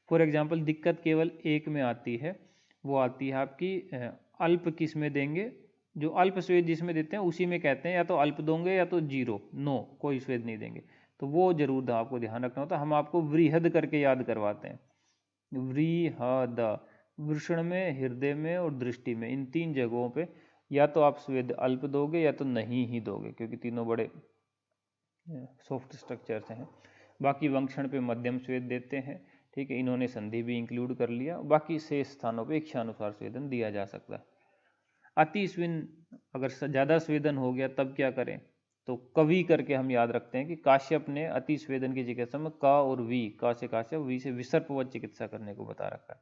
फॉर एग्जाम्पल दिक्कत केवल एक में आती है, वो आती है आपकी अल्प किस में देंगे, जो अल्प स्वेद जिसमें देते हैं उसी में कहते हैं या तो अल्प दोगे या तो जीरो, नो कोई स्वेद नहीं देंगे। तो वो जरूर आपको ध्यान रखना होता है। हम आपको वृहद करके याद करवाते हैं, वृहद, वृषण में, हृदय में और दृष्टि में, इन तीन जगहों पे या तो आप स्वेद अल्प दोगे या तो नहीं ही दोगे, क्योंकि तीनों बड़े सॉफ्ट स्ट्रक्चर्स हैं। बाकी वंक्षण पे मध्यम स्वेद देते हैं, ठीक है, इन्होंने संधि भी इंक्लूड कर लिया। बाकी शेष स्थानों पे इच्छानुसार स्वेदन दिया जा सकता है। अति स्विन, अगर ज़्यादा स्वेदन हो गया तब क्या करें, तो कवि करके हम याद रखते हैं कि काश्यप ने अति स्वेदन की चिकित्सा में का और वी, का से काश्यप, वी से विसर्पवत चिकित्सा करने को बता रखा है,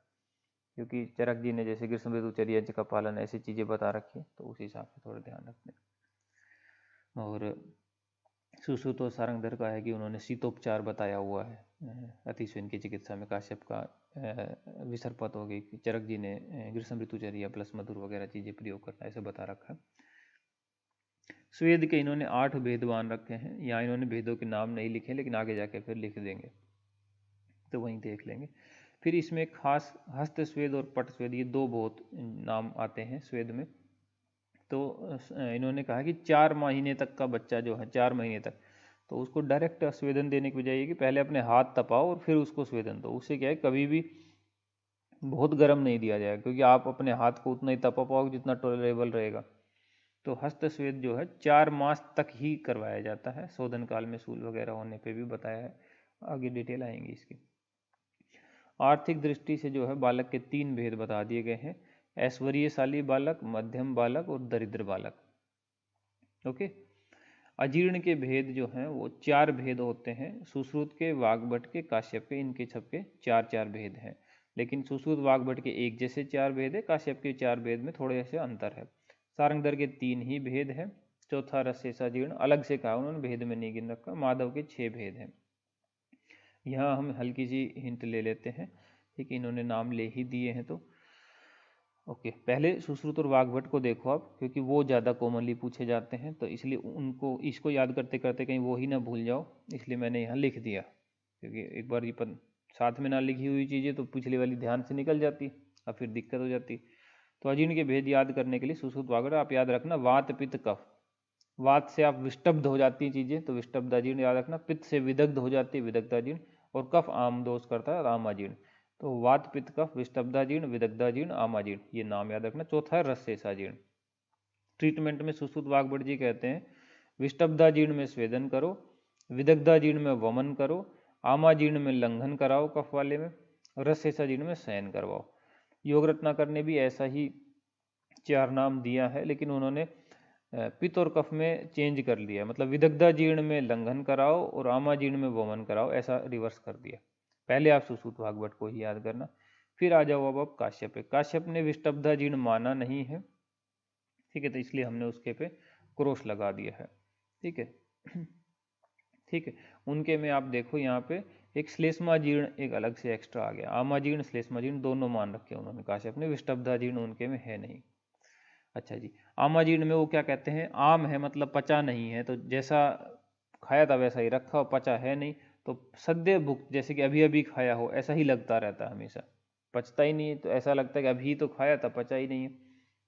क्योंकि चरक जी ने जैसे ग्रीष्म ऋतुचर्या का पालन ऐसी चीज़ें बता रखी है, तो उस हिसाब से थोड़ा ध्यान रखते हैं। और सुश्रुत और सारंगधर का है कि उन्होंने शीतोपचार बताया हुआ है अतिस्विन की चिकित्सा में। काश्यप का विसर्पत हो गई, चरक जी ने ग्रीष्म ऋतुचर्या प्लस मधुर वगैरह चीज़ें प्रयोग करना ऐसे बता रखा है। स्वेद के इन्होंने 8 भेद मान रखे हैं, यहाँ इन्होंने भेदों के नाम नहीं लिखे, लेकिन आगे जाके फिर लिख देंगे तो वहीं देख लेंगे। फिर इसमें खास हस्त स्वेद और पट स्वेद, ये दो बहुत नाम आते हैं स्वेद में। तो इन्होंने कहा कि 4 महीने तक का बच्चा जो है, 4 महीने तक, तो उसको डायरेक्ट स्वेदन देने की बजाय कि पहले अपने हाथ तपाओ और फिर उसको स्वेदन दो। उससे क्या है, कभी भी बहुत गर्म नहीं दिया जाएगा, क्योंकि आप अपने हाथ को उतना ही तपा पाओगे जितना टॉलरेबल रहेगा। तो हस्त स्वेद जो है 4 मास तक ही करवाया जाता है, शोधन काल में सूल वगैरह होने पे भी बताया है, आगे डिटेल आएंगी इसकी। आर्थिक दृष्टि से जो है बालक के 3 भेद बता दिए गए हैं, ऐश्वर्यशाली बालक, मध्यम बालक और दरिद्र बालक। ओके। अजीर्ण के भेद जो हैं वो 4 भेद होते हैं, सुश्रुत के, वाग्भट के, काश्यप के, इनके सबके 4 भेद हैं। लेकिन सुश्रुत वाग्भट के एक जैसे 4 भेद है, काश्यप के 4 भेद में थोड़े से अंतर है। सारंगधर के 3 ही भेद है। चौथा रसशेषाजीर्ण अलग से कहा उन्होंने, भेद में नहीं गिन रखा। माधव के 6 भेद हैं। यहाँ हम हल्की सी हिंट ले लेते हैं, ठीक है, इन्होंने नाम ले ही दिए हैं तो ओके। पहले सुश्रुत और वाग्भट को देखो आप, क्योंकि वो ज़्यादा कॉमनली पूछे जाते हैं, तो इसलिए उनको, इसको याद करते करते कहीं वो ही ना भूल जाओ, इसलिए मैंने यहाँ लिख दिया। क्योंकि एक बार ये साथ में ना लिखी हुई चीज़ें तो पिछली वाली ध्यान से निकल जाती और फिर दिक्कत हो जाती। तो अजीर्ण के भेद याद करने के लिए सुश्रुत वाग्भट आप याद रखना, वात पित्त कफ। वात से आप विष्टब्ध हो जाती हैं चीज़ें तो विष्टब्धाजीर्ण याद रखना, पित्त से विदग्ध हो जाती है विदग्धाजीर्ण, और कफ आम दोष करता है आमाजीर्ण। तो वात पित्त कफ, विष्टब्धाजीर्ण, विदग्धाजीर्ण, आमाजीर्ण, ये नाम याद रखना। चौथा है रसशेषाजीर्ण। ट्रीटमेंट में सुश्रुत वाग्भट जी कहते हैं विष्टब्धाजीर्ण में स्वेदन करो, विदग्धाजीर्ण में वमन करो, आमाजीर्ण में लंघन कराओ कफ वाले में, रसशेषाजीर्ण में शयन करवाओ। योग रत्नाकर ने भी ऐसा ही 4 नाम दिया है, लेकिन उन्होंने पित्त और कफ में चेंज कर लिया, मतलब विदग्धाजीर्ण में लंघन कराओ और आमाजीर्ण में वमन कराओ, ऐसा रिवर्स कर दिया। पहले आप सुश्रुत वाग्भट को ही याद करना। फिर आ जाओ अब आप काश्यप पे। काश्यप ने विष्टब्धाजीर्ण माना नहीं है, ठीक है, तो इसलिए हमने उसके पे क्रॉस लगा दिया है, ठीक है। ठीक है, उनके में आप देखो यहाँ पे एक श्लेष्माजीर्ण एक अलग से एक्स्ट्रा आ गया, आमाजीर्ण श्लेष्माजीर्ण दोनों मान रखे उन्होंने काश्यप ने, विष्टब्धाजीर्ण उनके में है नहीं। अच्छा जी, आमाजीर्ण में वो क्या कहते हैं, आम है मतलब पचा नहीं है, तो जैसा खाया था वैसा ही रखा और पचा है नहीं, तो सद्य भुक्त, जैसे कि अभी अभी खाया हो ऐसा ही लगता रहता है हमेशा, पचता ही नहीं है, तो ऐसा लगता है कि अभी तो खाया था, पचा ही नहीं है,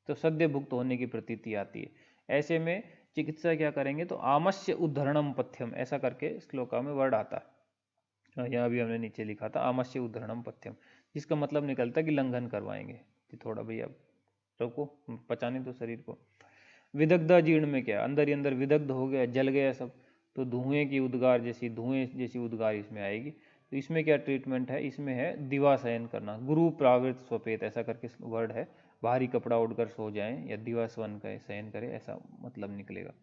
तो सद्य भुक्त होने की प्रतीति आती है। ऐसे में चिकित्सा क्या करेंगे, तो आमस्य उद्धरणम पथ्यम ऐसा करके श्लोका में वर्ड आता है, यहाँ भी हमने नीचे लिखा था आमस्य उद्धरणम पथ्यम, जिसका मतलब निकलता है कि लंघन करवाएंगे। थोड़ा भैया रोको, पचाने दो शरीर को। विदग्धाजीर्ण में क्या, अंदर ही अंदर विदग्ध हो गया, जल गया सब, तो धुएं की उद्गार जैसी, धुएं जैसी उद्गार इसमें आएगी। तो इसमें क्या ट्रीटमेंट है, इसमें है दिवाशयन करना, गुरु प्रावृत स्वपेत ऐसा करके वर्ड है, भारी कपड़ा उड़कर सो जाएं या दिवास्वन का शयन करें, ऐसा मतलब निकलेगा।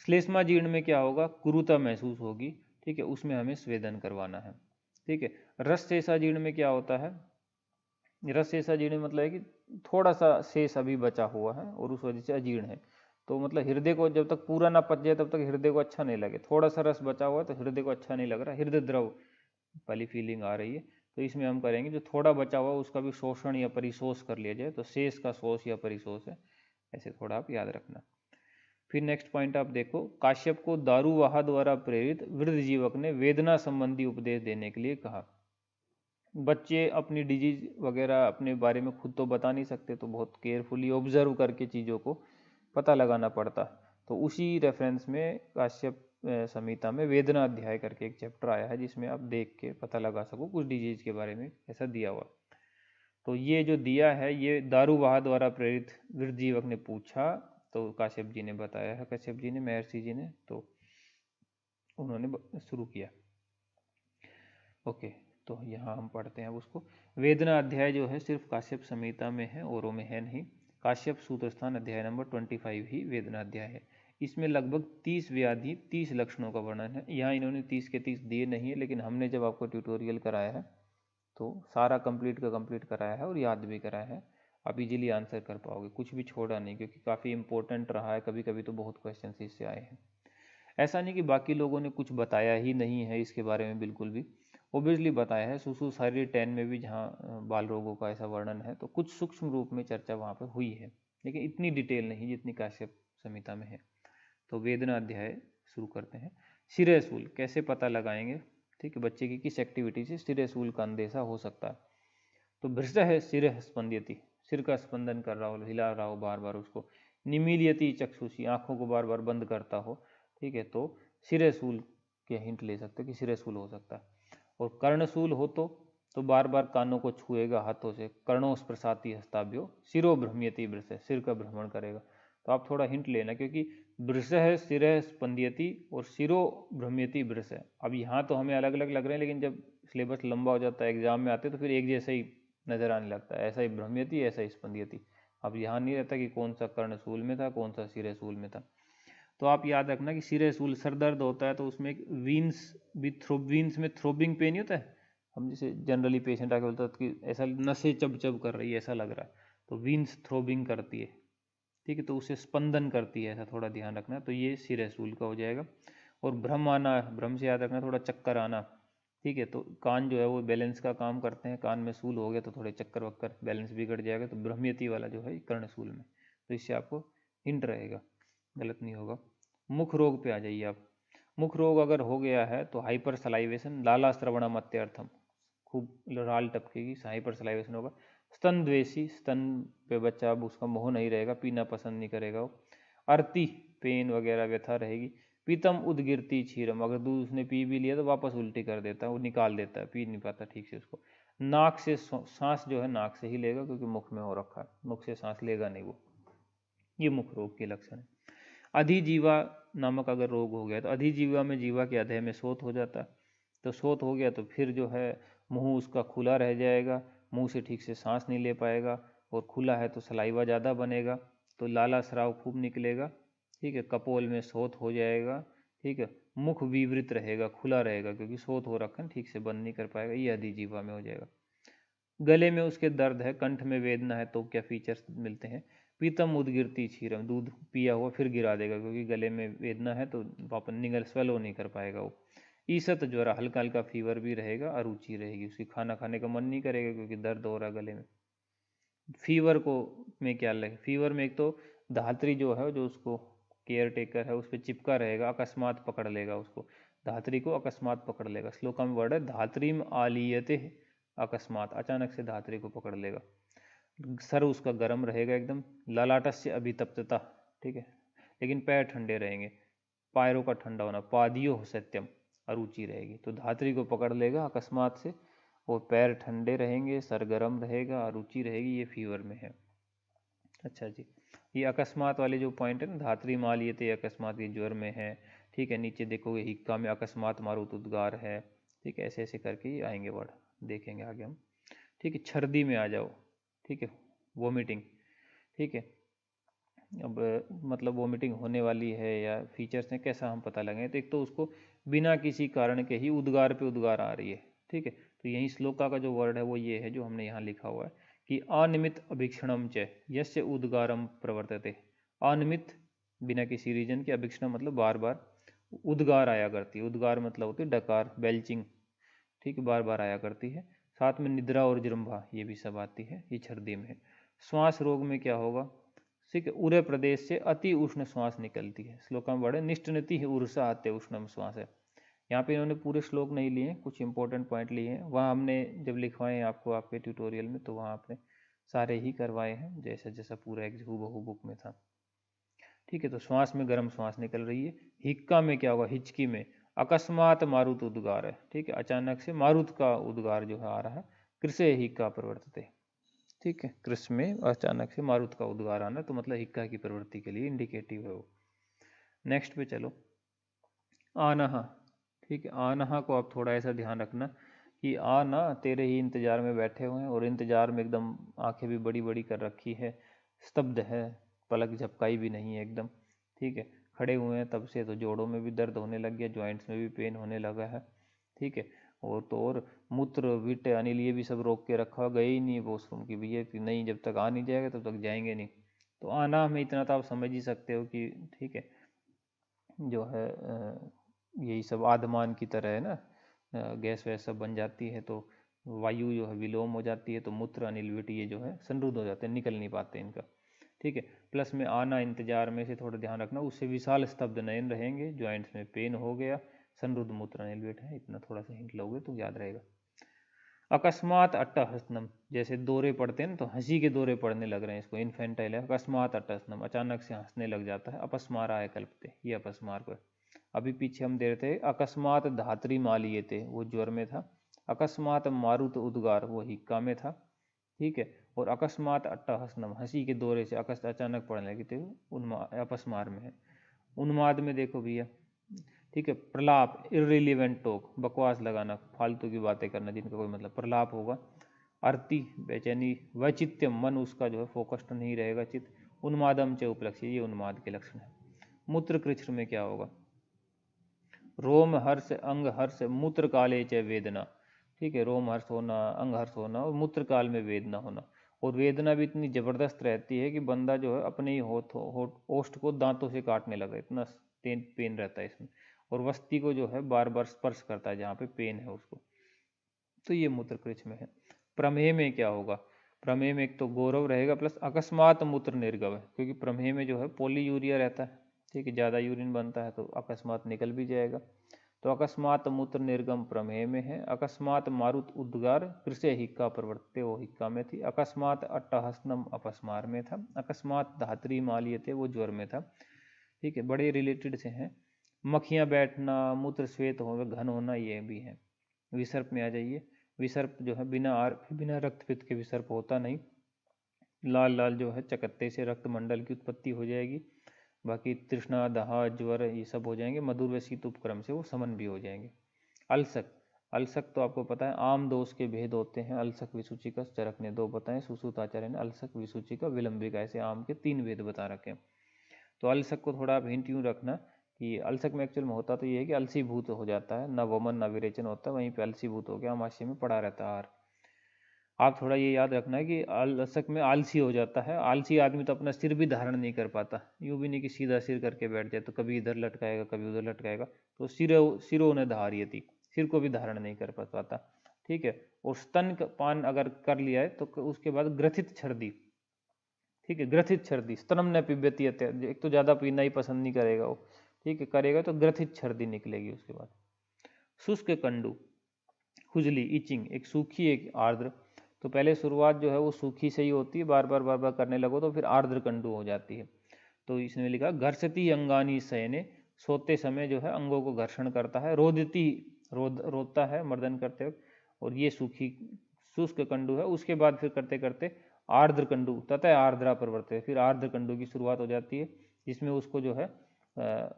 श्लेष्माजीर्ण में क्या होगा, कुरुता महसूस होगी, ठीक है, उसमें हमें स्वेदन करवाना है, ठीक है। रसशेषाजीर्ण में क्या होता है, रस शेषा जीर्ण मतलब है कि थोड़ा सा शेष अभी बचा हुआ है और उस वजह से अजीर्ण है। तो मतलब हृदय को जब तक पूरा ना पच जाए तब तक हृदय को अच्छा नहीं लगे, थोड़ा सा रस बचा हुआ है तो हृदय को अच्छा नहीं लग रहा, हृदय द्रव वाली फीलिंग आ रही है। तो इसमें हम करेंगे जो थोड़ा बचा हुआ है उसका भी शोषण या परिशोष कर लिया जाए, तो शेष का शोष या परिशोष है, ऐसे थोड़ा आप याद रखना। फिर नेक्स्ट पॉइंट आप देखो, काश्यप को दारूवाहा द्वारा प्रेरित वृद्ध जीवक ने वेदना संबंधी उपदेश देने के लिए कहा। बच्चे अपनी डिजीज वगैरह अपने बारे में खुद तो बता नहीं सकते, तो बहुत केयरफुली ऑब्जर्व करके चीज़ों को पता लगाना पड़ता। तो उसी रेफरेंस में काश्यप संहिता में वेदना अध्याय करके एक चैप्टर आया है जिसमें आप देख के पता लगा सको कुछ डिजीज के बारे में, ऐसा दिया हुआ। तो ये जो दिया है ये दारूवाहा द्वारा प्रेरित वृद्ध जीवक ने पूछा, तो काश्यप जी ने बताया है, कश्यप जी ने, महर्षि जी ने, तो उन्होंने शुरू किया। ओके, तो यहाँ हम पढ़ते हैं अब उसको। वेदना अध्याय जो है सिर्फ काश्यप संहिता में है, औरों में है नहीं। काश्यप सूत्र स्थान अध्याय नंबर 25 ही वेदना अध्याय है। इसमें लगभग 30 व्याधि 30 लक्षणों का वर्णन है। यहाँ इन्होंने 30 के 30 दिए नहीं है, लेकिन हमने जब आपको ट्यूटोरियल कराया है तो सारा कंप्लीट का कंप्लीट कराया है और याद भी कराया है, आप इजीली आंसर कर पाओगे, कुछ भी छोड़ा नहीं, क्योंकि काफ़ी इंपॉर्टेंट रहा है। कभी कभी तो बहुत क्वेश्चन इससे आए हैं। ऐसा नहीं कि बाकी लोगों ने कुछ बताया ही नहीं है इसके बारे में, बिल्कुल भी ओबियसली बताया है। सुसु शारीर 10 में भी जहाँ बाल रोगों का ऐसा वर्णन है तो कुछ सूक्ष्म रूप में चर्चा वहाँ पर हुई है, लेकिन इतनी डिटेल नहीं जितनी काश्यप संहिता में है। तो वेदना अध्याय शुरू करते हैं। सिरसूल कैसे पता लगाएंगे, ठीक है, बच्चे की किस एक्टिविटी से सिरसूल का अंदेशा हो सकता है। तो भृष है सिर स्पंदयति, सिर का स्पंदन कर रहा हो, हिला रहा हो बार बार उसको। निमीलियति चक्षुषी, आंखों को बार बार बंद करता हो, ठीक है, तो सिरसूल के हिंट ले सकते हो कि सिरसूल हो सकता है। और कर्णसूल हो तो बार बार कानों को छुएगा हाथों से, कर्णों स्पृशाति हस्ताभ्यो, सिरो भ्रम्यति वृष, सिर का भ्रमण करेगा। तो आप थोड़ा हिंट लेना, क्योंकि वृष है सिर स्पंदयति और सिरो भ्रम्यति वृष है। अब यहाँ तो हमें अलग अलग लग रहे हैं, लेकिन जब सिलेबस लंबा हो जाता है, एग्जाम में आते तो फिर एक जैसा ही नजर आने लगता है, ऐसा ही भ्रम्यति ऐसा ही स्पंदयति। अब यहाँ नहीं रहता कि कौन सा कर्णसूल में था कौन सा सिरसूल में था। तो आप याद रखना कि सिरसूल, सर दर्द होता है तो उसमें एक वीन्स भी वीन्स में थ्रोबिंग पेन होता है। हम जैसे जनरली पेशेंट आके बोलता है कि ऐसा नसें चब चब कर रही है, ऐसा लग रहा है, तो वीन्स थ्रोबिंग करती है, ठीक है, तो उसे स्पंदन करती है, ऐसा थोड़ा ध्यान रखना। तो ये सिरसूल का हो जाएगा। और भ्रम आना, भ्रम से याद रखना थोड़ा चक्कर आना, ठीक है, तो कान जो है वो बैलेंस का काम करते हैं, कान में सूल हो गया तो थोड़े चक्कर वक्कर, बैलेंस बिगड़ जाएगा, तो भ्रम्यति वाला जो है कर्णसूल में, तो इससे आपको हिंट रहेगा, गलत नहीं होगा। मुख रोग पे आ जाइए आप। मुख रोग अगर हो गया है तो हाइपर सलाइवेशन, लाला श्रवणम अत्यर्थम, खूब लाल टपकेगी, हाइपर सलाइवेशन होगा। स्तन द्वेषी, स्तन पे बच्चा अब उसका मोह नहीं रहेगा, पीना पसंद नहीं करेगा वो। अर्ति, पेन वगैरह व्यथा रहेगी। पीतम उदगिरती क्षीरम, अगर दूध उसने पी भी लिया तो वापस उल्टी कर देता है, वो निकाल देता है, पी नहीं पाता ठीक से उसको। नाक से सांस जो है नाक से ही लेगा, क्योंकि मुख में हो रखा है, मुख से सांस लेगा नहीं वो। ये मुख रोग के लक्षण है। अधिजीवा नामक अगर रोग हो गया तो अधिजीवा में जीवा के अधे में शोथ हो जाता है। तो शोथ हो गया तो फिर जो है मुंह उसका खुला रह जाएगा, मुंह से ठीक से सांस नहीं ले पाएगा, और खुला है तो सलाइवा ज़्यादा बनेगा, तो लाला स्राव खूब निकलेगा, ठीक है, कपोल में शोथ हो जाएगा, ठीक है, मुख विवृत रहेगा, खुला रहेगा, क्योंकि शोथ हो रखा है, ठीक से बंद नहीं कर पाएगा, ये अधिजीवा में हो जाएगा। गले में उसके दर्द है, कंठ में वेदना है, तो क्या फीचर्स मिलते हैं। पीतम उदगिरती क्षीरम, दूध पिया हुआ फिर गिरा देगा, क्योंकि गले में वेदना है तो वापस निगल स्वेलो नहीं कर पाएगा वो। ईसत ज्वर, हल्का हल्का फीवर भी रहेगा, अरुचि रहेगी, उसकी खाना खाने का मन नहीं करेगा क्योंकि दर्द हो रहा है गले में। फीवर को में क्या लगे, फीवर में एक तो धात्री जो है, जो उसको केयर टेकर है उस पर चिपका रहेगा, अकस्मात पकड़ लेगा उसको, धात्री को अकस्मात पकड़ लेगा। श्लोका में वर्ड है धात्रीम आलीयते, अकस्मात अचानक से धात्री को पकड़ लेगा। सर उसका गर्म रहेगा एकदम, ललाटस्य अभितप्तता, ठीक है, लेकिन पैर ठंडे रहेंगे, पैरों का ठंडा होना, पादियो हो सत्यम, अरुचि रहेगी, तो धात्री को पकड़ लेगा अकस्मात से, और पैर ठंडे रहेंगे, सर गर्म रहेगा, अरुचि रहेगी, ये फीवर में है। अच्छा जी, ये अकस्मात वाले जो पॉइंट है ना, धात्री माल ये थे अकस्मात, ये ज्वर में है, ठीक है, नीचे देखोगे हिक्का में अकस्मात मारुत उद्गार है, ठीक है, ऐसे ऐसे करके ही आएंगे वर्ड, देखेंगे आगे हम, ठीक है। छर्दी में आ जाओ, ठीक है, वोमिटिंग, ठीक है, अब मतलब वोमिटिंग होने वाली है या फीचर्स हैं, कैसा हम पता लगाएं, तो एक तो उसको बिना किसी कारण के ही उद्गार पे उद्गार आ रही है, ठीक है, तो यही श्लोका का जो वर्ड है वो ये है जो हमने यहाँ लिखा हुआ है कि अनिमित अभीक्षणम च यस्य उद्गारम प्रवर्तते। अनिमित बिना किसी रीजन के, अभीक्षण मतलब बार बार, उद्गार आया करती है। उद्गार मतलब होती है डकार, बेल्चिंग, ठीक है, बार बार आया करती है। साथ में निद्रा और जृंभा ये भी सब आती है, ये छर्दी में है। श्वास रोग में क्या होगा, ठीक है, उरय प्रदेश से अति उष्ण श्वास निकलती है। श्लोका में बड़े निष्ठनति है उर्सा आते उष्णम श्वास है। यहाँ पे इन्होंने पूरे श्लोक नहीं लिए, कुछ इंपॉर्टेंट पॉइंट लिए हैं। वहाँ हमने जब लिखवाए हैं आपको आपके ट्यूटोरियल में, तो वहाँ आपने सारे ही करवाए हैं, जैसा जैसा पूरा एक हूबहू बुक में था, ठीक है। तो श्वास में गर्म श्वास निकल रही है। हिक्का में क्या होगा, हिचकी में अकस्मात मारुत उद्गार है, ठीक है, अचानक से मारुत का उद्गार जो है आ रहा है। कृषे हिक्का प्रवर्तते, ठीक है, कृष्ण में अचानक से मारुत का उद्गार आना, तो मतलब हिक्का की प्रवृत्ति के लिए इंडिकेटिव है वो। नेक्स्ट पे चलो, आनहा, ठीक है। आनहा को आप थोड़ा ऐसा ध्यान रखना कि आना तेरे ही इंतजार में बैठे हुए हैं, और इंतजार में एकदम आंखें भी बड़ी बड़ी कर रखी है, स्तब्ध है, पलक झपकाई भी नहीं है एकदम, ठीक है। खड़े हुए हैं तब से, तो जोड़ों में भी दर्द होने लग गया, ज्वाइंट्स में भी पेन होने लगा है, ठीक है। और मूत्र विट अनिल ये भी सब रोक के रखा, गए ही नहीं वॉशरूम की भैया कि नहीं, जब तक आ नहीं जाएगा तब तक जाएंगे नहीं। तो आना में इतना तो आप समझ ही सकते हो कि ठीक है, जो है यही सब आधमान की तरह है ना, गैस वैस सब बन जाती है, तो वायु जो है विलोम हो जाती है, तो मूत्र अनिल विट ये जो है संरुद्ध हो जाते हैं, निकल नहीं पाते इनका, ठीक है। प्लस में आना इंतजार में से थोड़ा ध्यान रखना, उससे विशाल स्तब्ध नयन रहेंगे, ज्वाइंट्स में पेन हो गया, संरुद्ध मूत्र अनिल विट है, इतना थोड़ा सा हिंट लोगे तो याद रहेगा। अकस्मात अट्टहसनम, जैसे दौरे पड़ते हैं ना, तो हंसी के दौरे पड़ने लग रहे हैं, इसको इन्फेंटाइल है। अकस्मात अट्टहसनम, अचानक से हंसने लग जाता है। अपस्मारा है कल्पते, ये अपस्मार पर। अभी पीछे हम दे रहे थे अकस्मात धात्री मालिये थे, वो ज्वर में था। अकस्मात मारुत उद्गार वो हिक्का में था, ठीक है। और अकस्मात अट्टहसनम हंसी के दौरे से अचानक पड़ने लगी थे, अपस्मार में है। उन्माद में देखो भैया, ठीक है, प्रलाप इररिलीवेंट टॉक, बकवास लगाना, फालतू की बातें करना जिनका कोई मतलब, प्रलाप होगा। आरती बेचैनी, वैचित्यम मन उसका जो है फोकस्ड नहीं रहेगा, चित्त। उन्मादम च उपलक्ष्य, ये उन्माद के लक्षण है। मूत्र कृच्छ्र में क्या होगा, रोम हर्ष अंग हर्ष मूत्र काले च वेदना, ठीक है, रोम हर्ष होना, अंग हर्ष होना, और मूत्र काल में वेदना होना। और वेदना भी इतनी जबरदस्त रहती है कि बंदा जो है अपने ही ओष्ठ को दांतों से काटने लगा, इतना पेन रहता है इसमें। और वस्ती को जो है बार बार स्पर्श करता है जहाँ पे पेन है उसको, तो ये मूत्र कृच्छ में है। प्रमेह में क्या होगा, प्रमेह में एक तो गौरव रहेगा, प्लस अकस्मात मूत्र निर्गम है, क्योंकि प्रमेह में जो है पॉलीयूरिया रहता है, ठीक है, ज़्यादा यूरिन बनता है तो अकस्मात निकल भी जाएगा। तो अकस्मात मूत्र निर्गम प्रमेह में है। अकस्मात मारुत उद्गार कृष्य हिक्का प्रवर्तते, वो हिक्का में थी। अकस्मात अट्टहसनम अपस्मार में था। अकस्मात धात्री मालिय थे, वो ज्वर में था, ठीक है, बड़े रिलेटेड से हैं। मक्खियाँ बैठना, मूत्र श्वेत हो घन होना, ये भी है। विसर्प में आ जाइए, विसर्प जो है बिना रक्त पित्त के विसर्प होता नहीं। लाल लाल जो है चकत्ते से रक्त मंडल की उत्पत्ति हो जाएगी। बाकी तृष्णा दाह ज्वर ये सब हो जाएंगे, मधुर व शीत उपक्रम से वो समन भी हो जाएंगे। अलसक, अलसक तो आपको पता है आम दोष के भेद होते हैं। अलसक विसूचिका चरक ने 2 बताए, सुश्रुताचार्य ने अलसक विसूचिका विलंबिका, ऐसे आम के 3 भेद बता रखे हैं। तो अलसक को थोड़ा आप हिंट यूँ रखना कि अलसक में एक्चुअल में होता तो ये है कि अलसीभूत हो जाता है, न वमन न विरेचन होता है, वहीं पे अलसीभूत हो गया, आमाशय में पड़ा रहता है आहार। आप थोड़ा ये याद रखना है कि अलसक में आलसी हो जाता है। आलसी आदमी तो अपना सिर भी धारण नहीं कर पाता, यूँ भी नहीं कि सीधा सिर करके बैठ जाए, तो कभी इधर लटकाएगा कभी उधर लटकाएगा, तो सिरों ने धारियति, सिर को भी धारण नहीं कर पाता, ठीक है। और स्तन पान अगर कर लिया है तो उसके बाद ग्रथित छर्दी, ठीक है, ग्रथित छर्दी, स्तनम न पिबती, एक तो ज़्यादा पीना ही पसंद नहीं करेगा वो, ठीक है, करेगा तो ग्रथित छर्दी निकलेगी उसके बाद। शुष्क कंडू, खुजली, इचिंग, एक सूखी एक आर्द्र। तो पहले शुरुआत जो है वो सूखी से ही होती है, बार बार करने लगो तो फिर आर्द्र कंडू हो जाती है। तो इसने लिखा घर्षति अंगानी शयने, सोते समय जो है अंगों को घर्षण करता है। रोदती, रोता है मर्दन करते वक्त, और ये सूखी शुष्क कंडू है। उसके बाद फिर करते करते आर्द्र कंडू तथा आर्द्रा प्रवर्तते, फिर आर्द्र कंडू की शुरुआत हो जाती है, जिसमें उसको जो है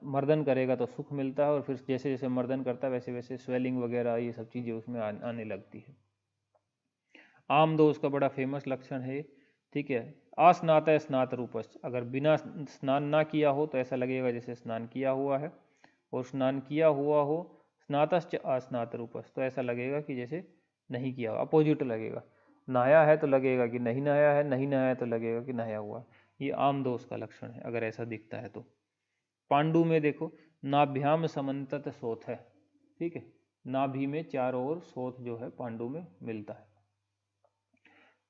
मर्दन करेगा तो सुख मिलता है, और फिर जैसे जैसे मर्दन करता है वैसे वैसे स्वेलिंग वगैरह ये सब चीज़ें उसमें आने लगती है। आम दोष का बड़ा फेमस लक्षण है, ठीक है। अस्नात स्नात रूपस्थ, अगर बिना स्नान ना किया हो तो ऐसा लगेगा जैसे स्नान किया हुआ है, और स्नान किया हुआ हो स्नातश्च अस्नात रूपस्थ, तो ऐसा लगेगा कि जैसे नहीं किया हुआ, अपोजिट लगेगा। नहाया है तो लगेगा कि नहीं नहाया है, नहीं नहाया है तो लगेगा कि नहाया हुआ है। ये आम दोष का लक्षण है अगर ऐसा दिखता है तो। पांडु में देखो, नाभ्याम समन्तत सोथ है, ठीक है, नाभि में चारों ओर सोथ जो है पांडु में मिलता है,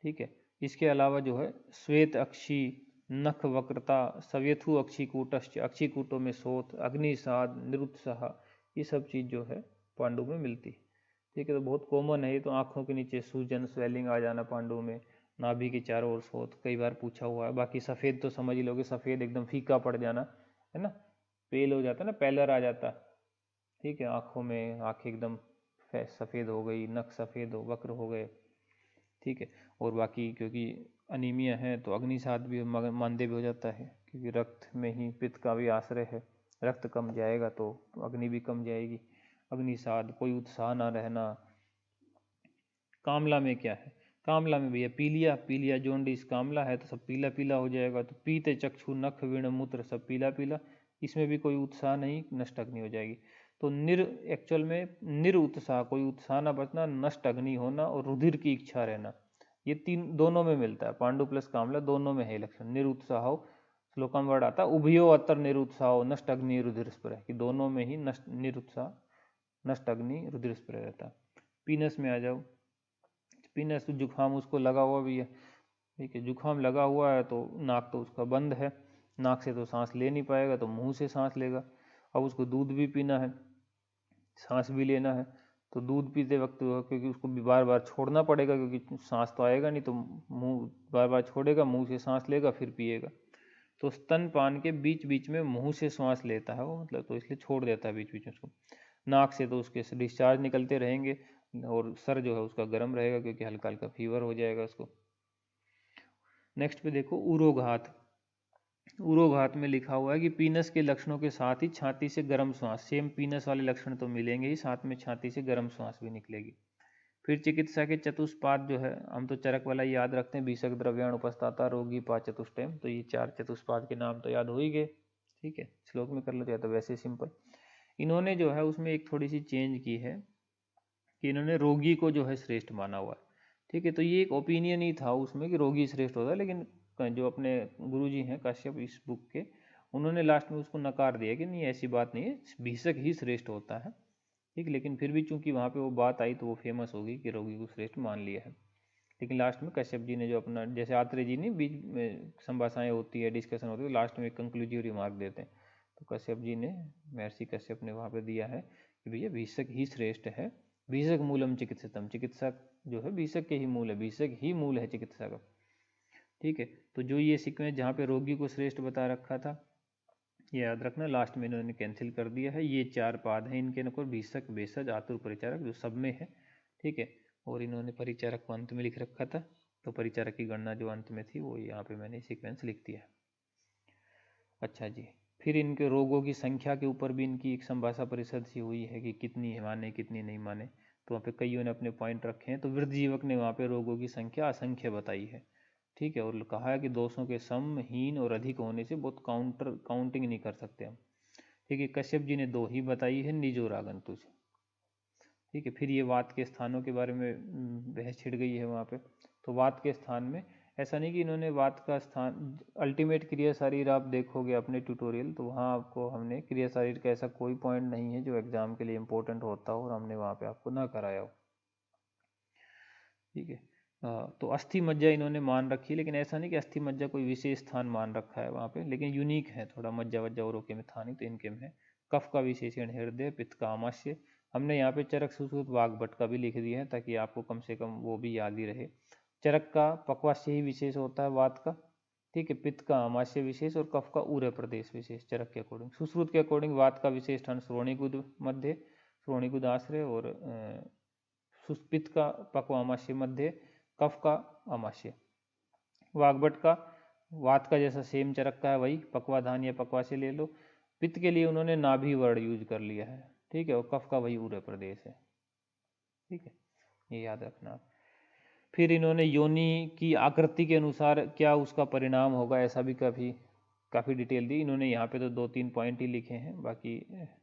ठीक है। इसके अलावा जो है श्वेत अक्षी, नख वक्रता, सव्यथु अक्षिकूटश्च, अक्षिकूटों में सोथ, अग्निसाद, निरुत्साह, ये सब चीज जो है पांडु में मिलती है, ठीक है। तो बहुत कॉमन है ये तो, आंखों के नीचे सूजन स्वेलिंग आ जाना पांडु में, नाभि के चारों ओर सोथ, कई बार पूछा हुआ है। बाकी सफेद तो समझ ही लोगे, सफेद एकदम फीका पड़ जाना, है ना, पेल हो जाता है ना, पैलर आ जाता, ठीक है, आंखों में, आंखें एकदम सफेद हो गई, नख सफेद हो, वक्र हो गए, ठीक है। और बाकी क्योंकि अनीमिया है तो अग्निसाद भी मानदेय भी हो जाता है, क्योंकि रक्त में ही पित्त का भी आश्रय है, रक्त कम जाएगा तो अग्नि भी कम जाएगी। अग्निसाद, कोई उत्साह ना रहना। कामला में क्या है, कामला में भैया पीलिया, पीलिया जोंडिस कामला है तो सब पीला पीला हो जाएगा। तो पीत चक्षु नख वीण मूत्र सब पीला पीला, इसमें भी कोई उत्साह नहीं, नष्ट अग्नि हो जाएगी। तो एक्चुअल में निरुत्साह, कोई उत्साह ना बचना, नष्ट अग्नि होना और रुधिर की इच्छा रहना, ये तीन दोनों में मिलता है, पांडु प्लस कामला दोनों में है लक्षण। निरुत्साह, श्लोकम वर्ड आता उभयो अतर निरुत्साह नष्ट अग्नि रुधिर स्प्रे, कि दोनों में ही नष्ट निरुत्साह नष्ट अग्नि रुधिर स्प्रे रहता है। पीनस में आ जाओ, पीनस जुकाम उसको लगा हुआ भी है, ठीक है, जुकाम लगा हुआ है तो नाक तो उसका बंद है, नाक से तो सांस ले नहीं पाएगा तो मुंह से सांस लेगा। अब उसको दूध भी पीना है, सांस भी लेना है, तो दूध पीते वक्त क्योंकि उसको भी बार बार छोड़ना पड़ेगा, क्योंकि सांस तो आएगा नहीं, तो मुंह बार बार छोड़ेगा, मुंह से सांस लेगा फिर पिएगा। तो स्तनपान के बीच बीच में मुंह से सांस लेता है वो, मतलब तो इसलिए छोड़ देता है बीच बीच में उसको। नाक से तो उसके डिस्चार्ज निकलते रहेंगे, और सर जो है उसका गर्म रहेगा क्योंकि हल्का हल्का फीवर हो जाएगा उसको। नेक्स्ट पे देखो उरोघात, उरोघात में लिखा हुआ है कि पीनस के लक्षणों के साथ ही छाती से गर्म श्वास, सेम पीनस वाले लक्षण तो मिलेंगे ही, साथ में छाती से गर्म श्वास भी निकलेगी। फिर चिकित्सा के चतुष्पाद जो है, हम तो चरक वाला याद रखते हैं, बीसक द्रव्याण उपस्थाता रोगी पा चतुष्टयम, तो ये 4 चतुष्पाद के नाम तो याद हो ही गए, ठीक है, श्लोक में कर लो या तो वैसे सिंपल। इन्होंने जो है उसमें एक थोड़ी सी चेंज की है कि इन्होंने रोगी को जो है श्रेष्ठ माना हुआ है, ठीक है। तो ये एक ओपिनियन ही था उसमें कि रोगी श्रेष्ठ होता है, लेकिन जो अपने गुरुजी हैं काश्यप इस बुक के, उन्होंने लास्ट में उसको नकार दिया कि नहीं ऐसी बात नहीं है, भीषक ही श्रेष्ठ होता है, ठीक। लेकिन फिर भी चूंकि वहाँ पे वो बात आई तो वो फेमस होगी कि रोगी को श्रेष्ठ मान लिया है। लेकिन लास्ट में कश्यप जी ने जो अपना, जैसे आत्रेय जी ने बीच में संभाषाएं होती है, डिस्कशन होती है, लास्ट में एक कंक्लूसिव रिमार्क देते हैं, तो कश्यप जी ने, महर्षि कश्यप ने वहाँ पे दिया है कि भैया भीषक ही श्रेष्ठ है, भीषक मूलम चिकित्सतम, चिकित्सक जो है भीषक के ही मूल है, भीषक ही मूल है चिकित्सा का, ठीक है। तो जो ये सीक्वेंस जहाँ पे रोगी को श्रेष्ठ बता रखा था, ये याद रखना, लास्ट में इन्होंने कैंसिल कर दिया है। ये 4 पाद हैं इनके, नको भीषक भेषज आतुर परिचारक जो सब में है, ठीक है। और इन्होंने परिचारक को अंत में लिख रखा था, तो परिचारक की गणना जो अंत में थी वो यहाँ पे मैंने सीक्वेंस लिख दिया। अच्छा जी, फिर इनके रोगों की संख्या के ऊपर भी इनकी एक संभाषा परिषद सी हुई है कि कितनी माने कितनी नहीं माने, तो वहाँ पे कईयों ने अपने पॉइंट रखे हैं। तो वृद्धजीवक ने वहाँ पे रोगों की संख्या असंख्य बताई है, ठीक है, और कहा है कि दोषों के सम, हीन और अधिक होने से बहुत काउंटिंग नहीं कर सकते हम, ठीक है। कश्यप जी ने 2 ही बताई है, निज और आगंतुज, ठीक है। फिर ये वात के स्थानों के बारे में बहस छिड़ गई है वहाँ पे। तो वात के स्थान में ऐसा नहीं कि इन्होंने वात का स्थान, अल्टीमेट क्रिया शरीर आप देखोगे अपने ट्यूटोरियल, तो वहाँ आपको हमने क्रिया शरीर का ऐसा कोई पॉइंट नहीं है जो एग्जाम के लिए इंपॉर्टेंट होता हो और हमने वहाँ पे आपको ना कराया हो, ठीक है। तो अस्थि मज्जा इन्होंने मान रखी है, लेकिन ऐसा नहीं कि अस्थि मज्जा कोई विशेष स्थान मान रखा है वहाँ पे, लेकिन यूनिक है थोड़ा, मज्जा वज्जा औरों के में था नहीं तो इनके में है। कफ का विशेषण हृदय, पित्त का आमाशय, हमने यहाँ पे चरक सुश्रुत वाग्भट का भी लिख दिया है ताकि आपको कम से कम वो भी याद ही रहे। चरक का पक्वाशय ही विशेष होता है वात का, ठीक है, पित्त का आमाशय विशेष और कफ का उरय प्रदेश विशेष चरक के अकॉर्डिंग। सुश्रुत के अकॉर्डिंग वात का विशेष स्थान श्रोणीगुद मध्य, श्रोणीगुद आश्रय, और पित्त का पक्वामाशय मध्य, कफ का आमाशय। वाग्भट का वात का जैसा सेम चरक का है वही पक्वाधान या पक्वाशय ले लो। पित्त के लिए उन्होंने नाभि वर्ड यूज कर लिया है, ठीक है, और कफ का वही उरय प्रदेश है, ठीक है, ये याद रखना। फिर इन्होंने योनि की आकृति के अनुसार क्या उसका परिणाम होगा ऐसा भी काफ़ी डिटेल दी इन्होंने। यहाँ पे तो 2-3 पॉइंट ही लिखे हैं, बाकी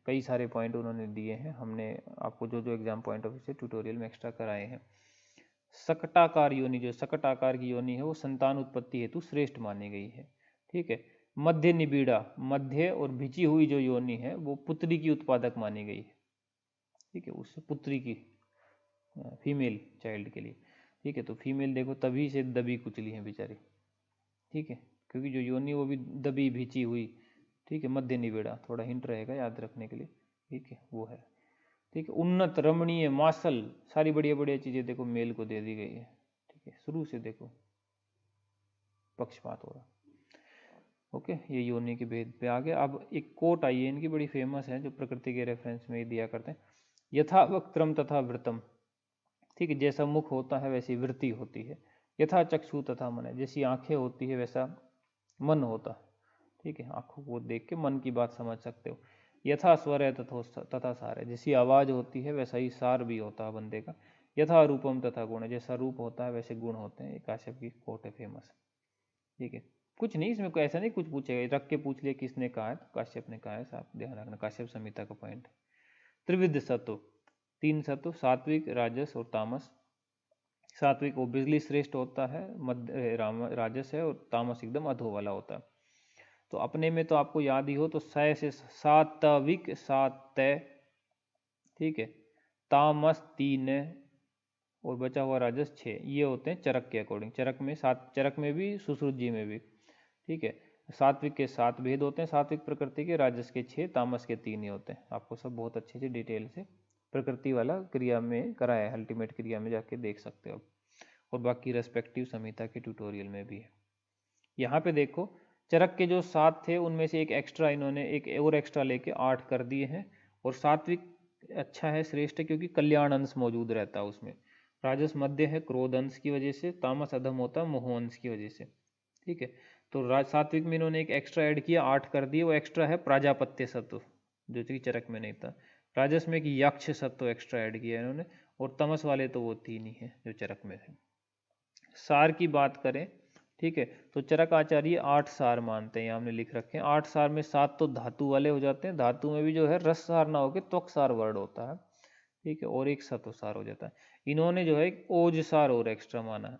कई सारे पॉइंट उन्होंने दिए हैं, हमने आपको जो जो एग्जाम पॉइंट ऑफ व्यू से ट्यूटोरियल में एक्स्ट्रा कराए हैं। सकटाकार योनि, जो सकट आकार की योनि है वो संतान उत्पत्ति हेतु श्रेष्ठ मानी गई है। ठीक है। मध्य निबीड़ा, मध्य और भिची हुई जो योनि है वो पुत्री की उत्पादक मानी गई है। ठीक है, उससे पुत्री की, फीमेल चाइल्ड के लिए। ठीक है, तो फीमेल देखो तभी से दबी कुचली है बेचारी। ठीक है, क्योंकि जो योनि वो भी दबी भिची हुई। ठीक है, मध्य निबेड़ा, थोड़ा हिंट रहेगा याद रखने के लिए। ठीक है, वो है। ठीक है, उन्नत, रमणीय, मासल, सारी बढ़िया बढ़िया चीजें देखो मेल को दे दी गई है। ठीक है, शुरू से देखो पक्षपात हो रहा। ओके, ये योनि के भेद पे आ गया। अब एक कोट आई है इनकी, बड़ी फेमस है, जो प्रकृति के रेफरेंस में ही दिया करते हैं। यथा वक्त्रम तथा वृतम। ठीक है, जैसा मुख होता है वैसी वृत्ति होती है। यथा चक्षु तथा मन है, जैसी आंखें होती है वैसा मन होता है। ठीक है, आंखों को देख के मन की बात समझ सकते हो। यथा स्वर है तथा सार है, जैसी आवाज होती है वैसा ही सार भी होता है बंदे का। यथा रूपम तथा गुण है, जैसा रूप होता है वैसे गुण होते हैं। काश्यप की कोट है फेमस। ठीक है, कुछ नहीं इसमें, कोई ऐसा नहीं कुछ पूछेगा, रख के पूछ लिया किसने कहा है, तो काश्यप ने कहा है, साफ ध्यान रखना, काश्यप संहिता का पॉइंट। त्रिविध सत्व, 3 सत्व, सात्विक, राजस और तामस। सात्विक ओब्वियसली श्रेष्ठ होता है, मध्य राजस है, और तामस एकदम अधो वाला होता है। तो अपने में तो आपको याद ही हो, तो सय से सात्विक, सात्य। ठीक है, तामस 3 और बचा हुआ राजस 6, ये होते हैं चरक के अकॉर्डिंग। चरक में 7, चरक में भी, सुश्रुत जी में भी। ठीक है, सात्विक के 7 भेद होते हैं सात्विक प्रकृति के, राजस के 6, तामस के 3 ही होते हैं। आपको सब बहुत अच्छे से डिटेल से प्रकृति वाला क्रिया में कराया है, अल्टीमेट क्रिया में जाके देख सकते हो। और बाकी रेस्पेक्टिव संहिता के ट्यूटोरियल में भी है। यहाँ पे देखो, चरक के जो 7 थे उनमें से एक एक्स्ट्रा, इन्होंने एक और एक्स्ट्रा लेके 8 कर दिए हैं। और सात्विक अच्छा है, श्रेष्ठ है, क्योंकि कल्याण अंश मौजूद रहता है उसमें। राजस मध्य है क्रोध अंश की वजह से, तामस अधम होता है मोह अंश की वजह से। ठीक है, तो सात्विक में इन्होंने एक एक्स्ट्रा ऐड किया, 8 कर दिए। वो एक्स्ट्रा है प्राजापत्य सत्व, जो कि चरक में नहीं था। राजस में कि यक्ष सत्व एक्स्ट्रा ऐड किया इन्होंने। और तमस वाले तो वो 3 ही है जो चरक में थे। सार की बात करें, ठीक है, तो चरक आचार्य 8 सार मानते हैं, यहाँ हमने लिख रखे हैं। 8 सार में 7 तो धातु वाले हो जाते हैं, धातु में भी जो है रस सार ना होकर त्वक सार वर्ड होता है। ठीक है, और एक सत्व सार हो जाता है। इन्होंने जो है एक ओज सार और एक्स्ट्रा माना है।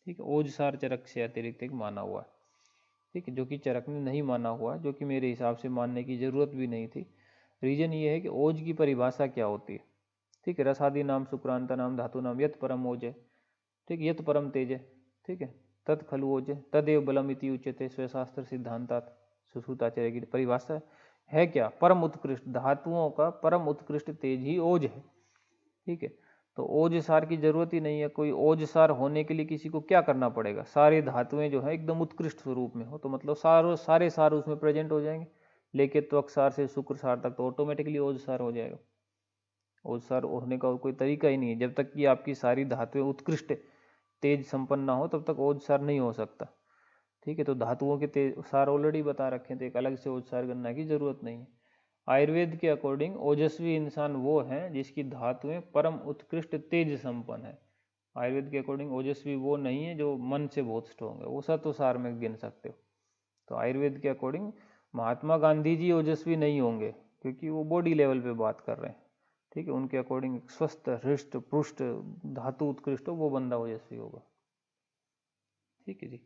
ठीक है, ओज सार चरक से अतिरिक्त एक माना हुआ है। ठीक है, जो कि चरक ने नहीं माना हुआ, जो कि मेरे हिसाब से मानने की जरूरत भी नहीं थी। रीजन ये है कि ओज की परिभाषा क्या होती है। ठीक है, रसादि नाम, शुक्रांता नाम, धातु नाम, यत परम ओज है। ठीक, यत परम तेज है। ठीक है, तत् खलु ओज, तदेव बलम इति उच्यते स्वशास्त्र सिद्धांतात। सुश्रुताचार्य की परिभाषा है क्या, परम उत्कृष्ट, धातुओं का परम उत्कृष्ट तेज ही ओज है। ठीक है, तो ओज सार की जरूरत ही नहीं है। कोई ओज सार होने के लिए किसी को क्या करना पड़ेगा, सारे धातुएं जो है एकदम उत्कृष्ट स्वरूप में हो, तो मतलब सारे सार उसमें प्रेजेंट हो जाएंगे। लेके त्वक सार से शुक्र सार तक तो ऑटोमेटिकली ओज सार हो जाएगा। ओज सार होने का कोई तरीका ही नहीं है, जब तक कि आपकी सारी धातुएं उत्कृष्ट तेज संपन्न ना हो तब तक ओज सार नहीं हो सकता। ठीक है, तो धातुओं के तेज सार ऑलरेडी बता रखे थे, एक अलग से ओज सार करने की जरूरत नहीं है। आयुर्वेद के अकॉर्डिंग ओजस्वी इंसान वो है जिसकी धातुएं परम उत्कृष्ट तेज संपन्न है। आयुर्वेद के अकॉर्डिंग ओजस्वी वो नहीं है जो मन से बहुत स्ट्रॉन्ग है, वो सत्व सार में गिन सकते हो। तो आयुर्वेद के अकॉर्डिंग महात्मा गांधी जी ओजस्वी नहीं होंगे, क्योंकि वो बॉडी लेवल पे बात कर रहे हैं। ठीक है, उनके अकॉर्डिंग स्वस्थ, हृष्ट पुष्ट, धातु उत्कृष्ट हो, वो बंदा ओजस्वी होगा। ठीक है जी,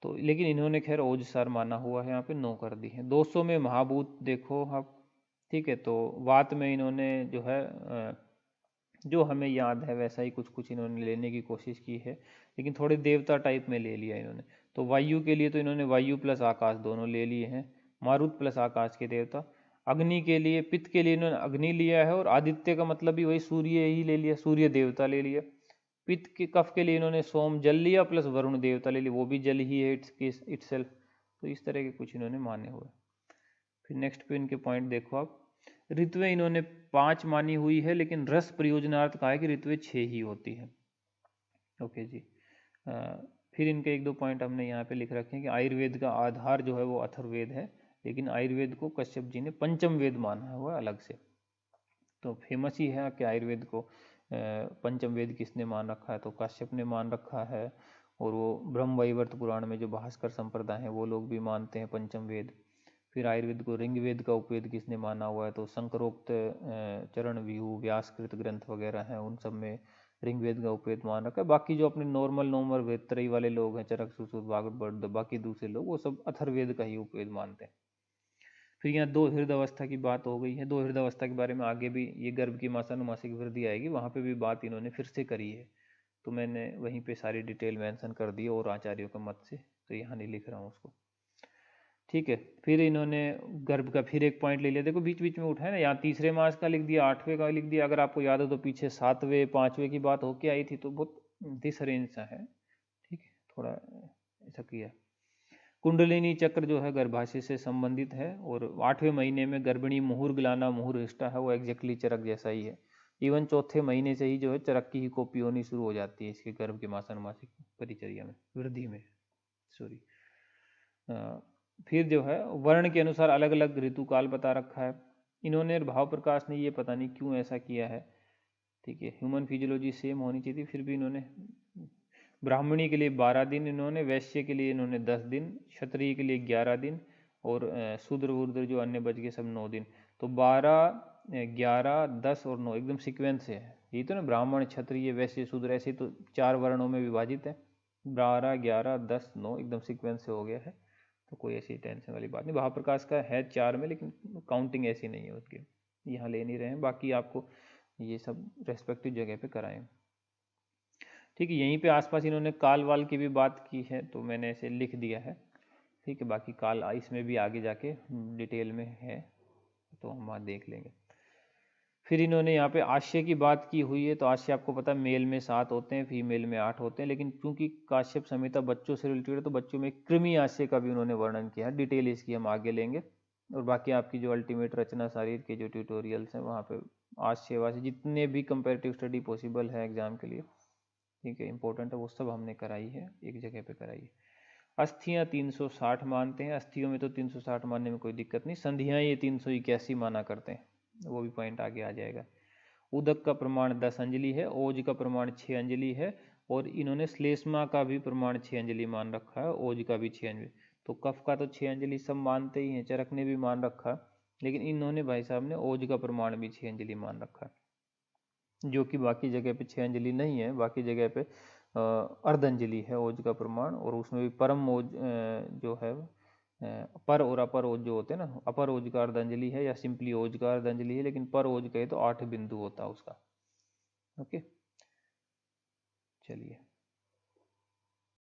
तो लेकिन इन्होंने खैर ओज सार माना हुआ है, यहाँ पे 9 कर दी है। 200 में महाभूत देखो आप। ठीक है, तो वात में इन्होंने जो है जो हमें याद है वैसा ही कुछ कुछ इन्होंने लेने की कोशिश की है, लेकिन थोड़े देवता टाइप में ले लिया इन्होंने। तो वायु के लिए तो इन्होंने वायु प्लस आकाश दोनों ले लिए हैं, मारुत प्लस आकाश के देवता। अग्नि के लिए, पित्त के लिए इन्होंने अग्नि लिया है, और आदित्य का मतलब भी वही सूर्य ही ले लिया, सूर्य देवता ले लिया। पित्त के कफ के लिए इन्होंने सोम जल लिया प्लस वरुण देवता ले लिया, वो भी जल ही है इट्सेल्फ। तो इस तरह के कुछ इन्होंने माने हुए। फिर नेक्स्ट पे इनके पॉइंट देखो आप। ऋतुएं इन्होंने 5 मानी हुई है, लेकिन रस प्रयोजनार्थ कहा है कि ऋतुएं 6 ही होती है। ओके जी। फिर इनके 1-2 पॉइंट हमने यहाँ पे लिख रखे हैं कि आयुर्वेद का आधार जो है वो अथर्ववेद है, लेकिन आयुर्वेद को कश्यप जी ने पंचम वेद माना है, वो अलग से। तो फेमस ही है कि आयुर्वेद को पंचम वेद किसने मान रखा है, तो काश्यप ने मान रखा है। और वो ब्रह्म वैवर्त पुराण में जो भास्कर संप्रदाय है वो लोग भी मानते हैं पंचम वेद। फिर आयुर्वेद को ऋग्वेद का उपवेद किसने माना हुआ है, तो शंकरोक्त चरण व्यूह व्यासकृत ग्रंथ वगैरह हैं उन सब में ऋग्वेद का उपवेद मान रखा है। बाकी जो अपने नॉर्मल वेदत्रयी वाले लोग हैं, चरक सुश्रुत वाग्भट बाकी दूसरे लोग, वो सब अथर्ववेद का ही उपवेद मानते हैं। फिर यहाँ दो हृदयावस्था की बात हो गई है। दो हृदयावस्था के बारे में आगे भी ये गर्भ की मासानुमासिक वृद्धि आएगी, वहाँ पे भी बात इन्होंने फिर से करी है, तो मैंने वहीं पे सारी डिटेल मेंशन कर दी और आचार्यों के मत से, तो यहाँ नहीं लिख रहा हूँ उसको। ठीक है, फिर इन्होंने गर्भ का फिर एक पॉइंट ले लिया, देखो बीच बीच में उठा है ना, यहाँ तीसरे मास का लिख दिया, 8वें का लिख दिया। अगर आपको याद हो तो पीछे 7वें 5वें की बात होके आई थी, तो बहुत डिसअरेंज सा है। ठीक है, थोड़ा ऐसा किया। कुंडलिनी चक्र जो है गर्भाशय से संबंधित है, और 8वें महीने में गर्भिणी मुहुर ग्लाना मुहुर हिष्टा है, वो एग्जैक्टली चरक जैसा ही है। इवन चौथे महीने से ही जो है चरक की ही कॉपी होनी शुरू हो जाती है इसके गर्भ के मासानुमासिक परिचर्या में, वृद्धि में, सॉरी। फिर जो है वर्ण के अनुसार अलग अलग ऋतुकाल बता रखा है इन्होंने। भाव प्रकाश ने ये पता नहीं क्यों ऐसा किया है। ठीक है, ह्यूमन फिजियोलॉजी सेम होनी चाहिए थी, फिर भी इन्होंने ब्राह्मणी के लिए 12 दिन इन्होंने, वैश्य के लिए इन्होंने 10 दिन, क्षत्रिय के लिए 11 दिन, और शूद्र वूद्र जो अन्य बच गए सब 9 दिन। तो 12 11 10 और 9 एकदम सीक्वेंस से है। ये तो ना ब्राह्मण क्षत्रिय वैश्य शूद्र ऐसे तो 4 वर्णों में विभाजित है, 12 11 10 9 एकदम सीक्वेंस से हो गया है, तो कोई ऐसी टेंशन वाली बात नहीं। महाप्रकाश का है 4 में, लेकिन काउंटिंग ऐसी नहीं है उसकी, यहाँ ले नहीं रहे हैं। बाकी आपको ये सब रेस्पेक्टिव जगह पे कराएं। ठीक है, यहीं पे आसपास इन्होंने काल वाल की भी बात की है, तो मैंने ऐसे लिख दिया है। ठीक है, बाकी काल इसमें भी आगे जाके डिटेल में है, तो हम वहाँ देख लेंगे। फिर इन्होंने यहाँ पे आश्य की बात की हुई है, तो आश्य आपको पता है मेल में 7 होते हैं, फीमेल में 8 होते हैं, लेकिन क्योंकि काश्यप संहिता बच्चों से रिलेटेड है, तो बच्चों में कृमि आश्य का भी उन्होंने वर्णन किया है। डिटेल इसकी हम आगे लेंगे। और बाकी आपकी जो अल्टीमेट रचना शरीर के जो ट्यूटोरियल्स हैं वहाँ पे आश्य वाश्य जितने भी कंपेरेटिव स्टडी पॉसिबल है एग्जाम के लिए, ठीक है, इंपॉर्टेंट है, वो सब हमने कराई है, एक जगह पे कराई है। अस्थियाँ 360 मानते हैं, अस्थियों में तो 360 मानने में कोई दिक्कत नहीं। संधियाँ ये 381 माना करते हैं, वो भी पॉइंट आगे आ जाएगा। उदक का प्रमाण 10 अंजलि है, ओज का प्रमाण 6 अंजलि है, और इन्होंने श्लेष्मा का भी प्रमाण 6 अंजलि मान रखा है, ओज का भी 6 अंजलि। तो कफ का तो 6 अंजलि सब मानते ही हैं, चरक ने भी मान रखा, लेकिन इन्होंने भाई साहब ने ओज का प्रमाण भी 6 अंजलि मान रखा है, जो कि बाकी जगह पे 6 अंजलि नहीं है। बाकी जगह पे अर्धांजलि है ओज का प्रमाण, और उसमें भी परम ओज जो है पर और अपर ओज जो होते हैं ना, अपर ओज का अर्धांजलि है या सिंपली ओज का अर्धांजलि है, लेकिन पर ओज कहे तो 8 बिंदु होता है उसका। ओके, चलिए।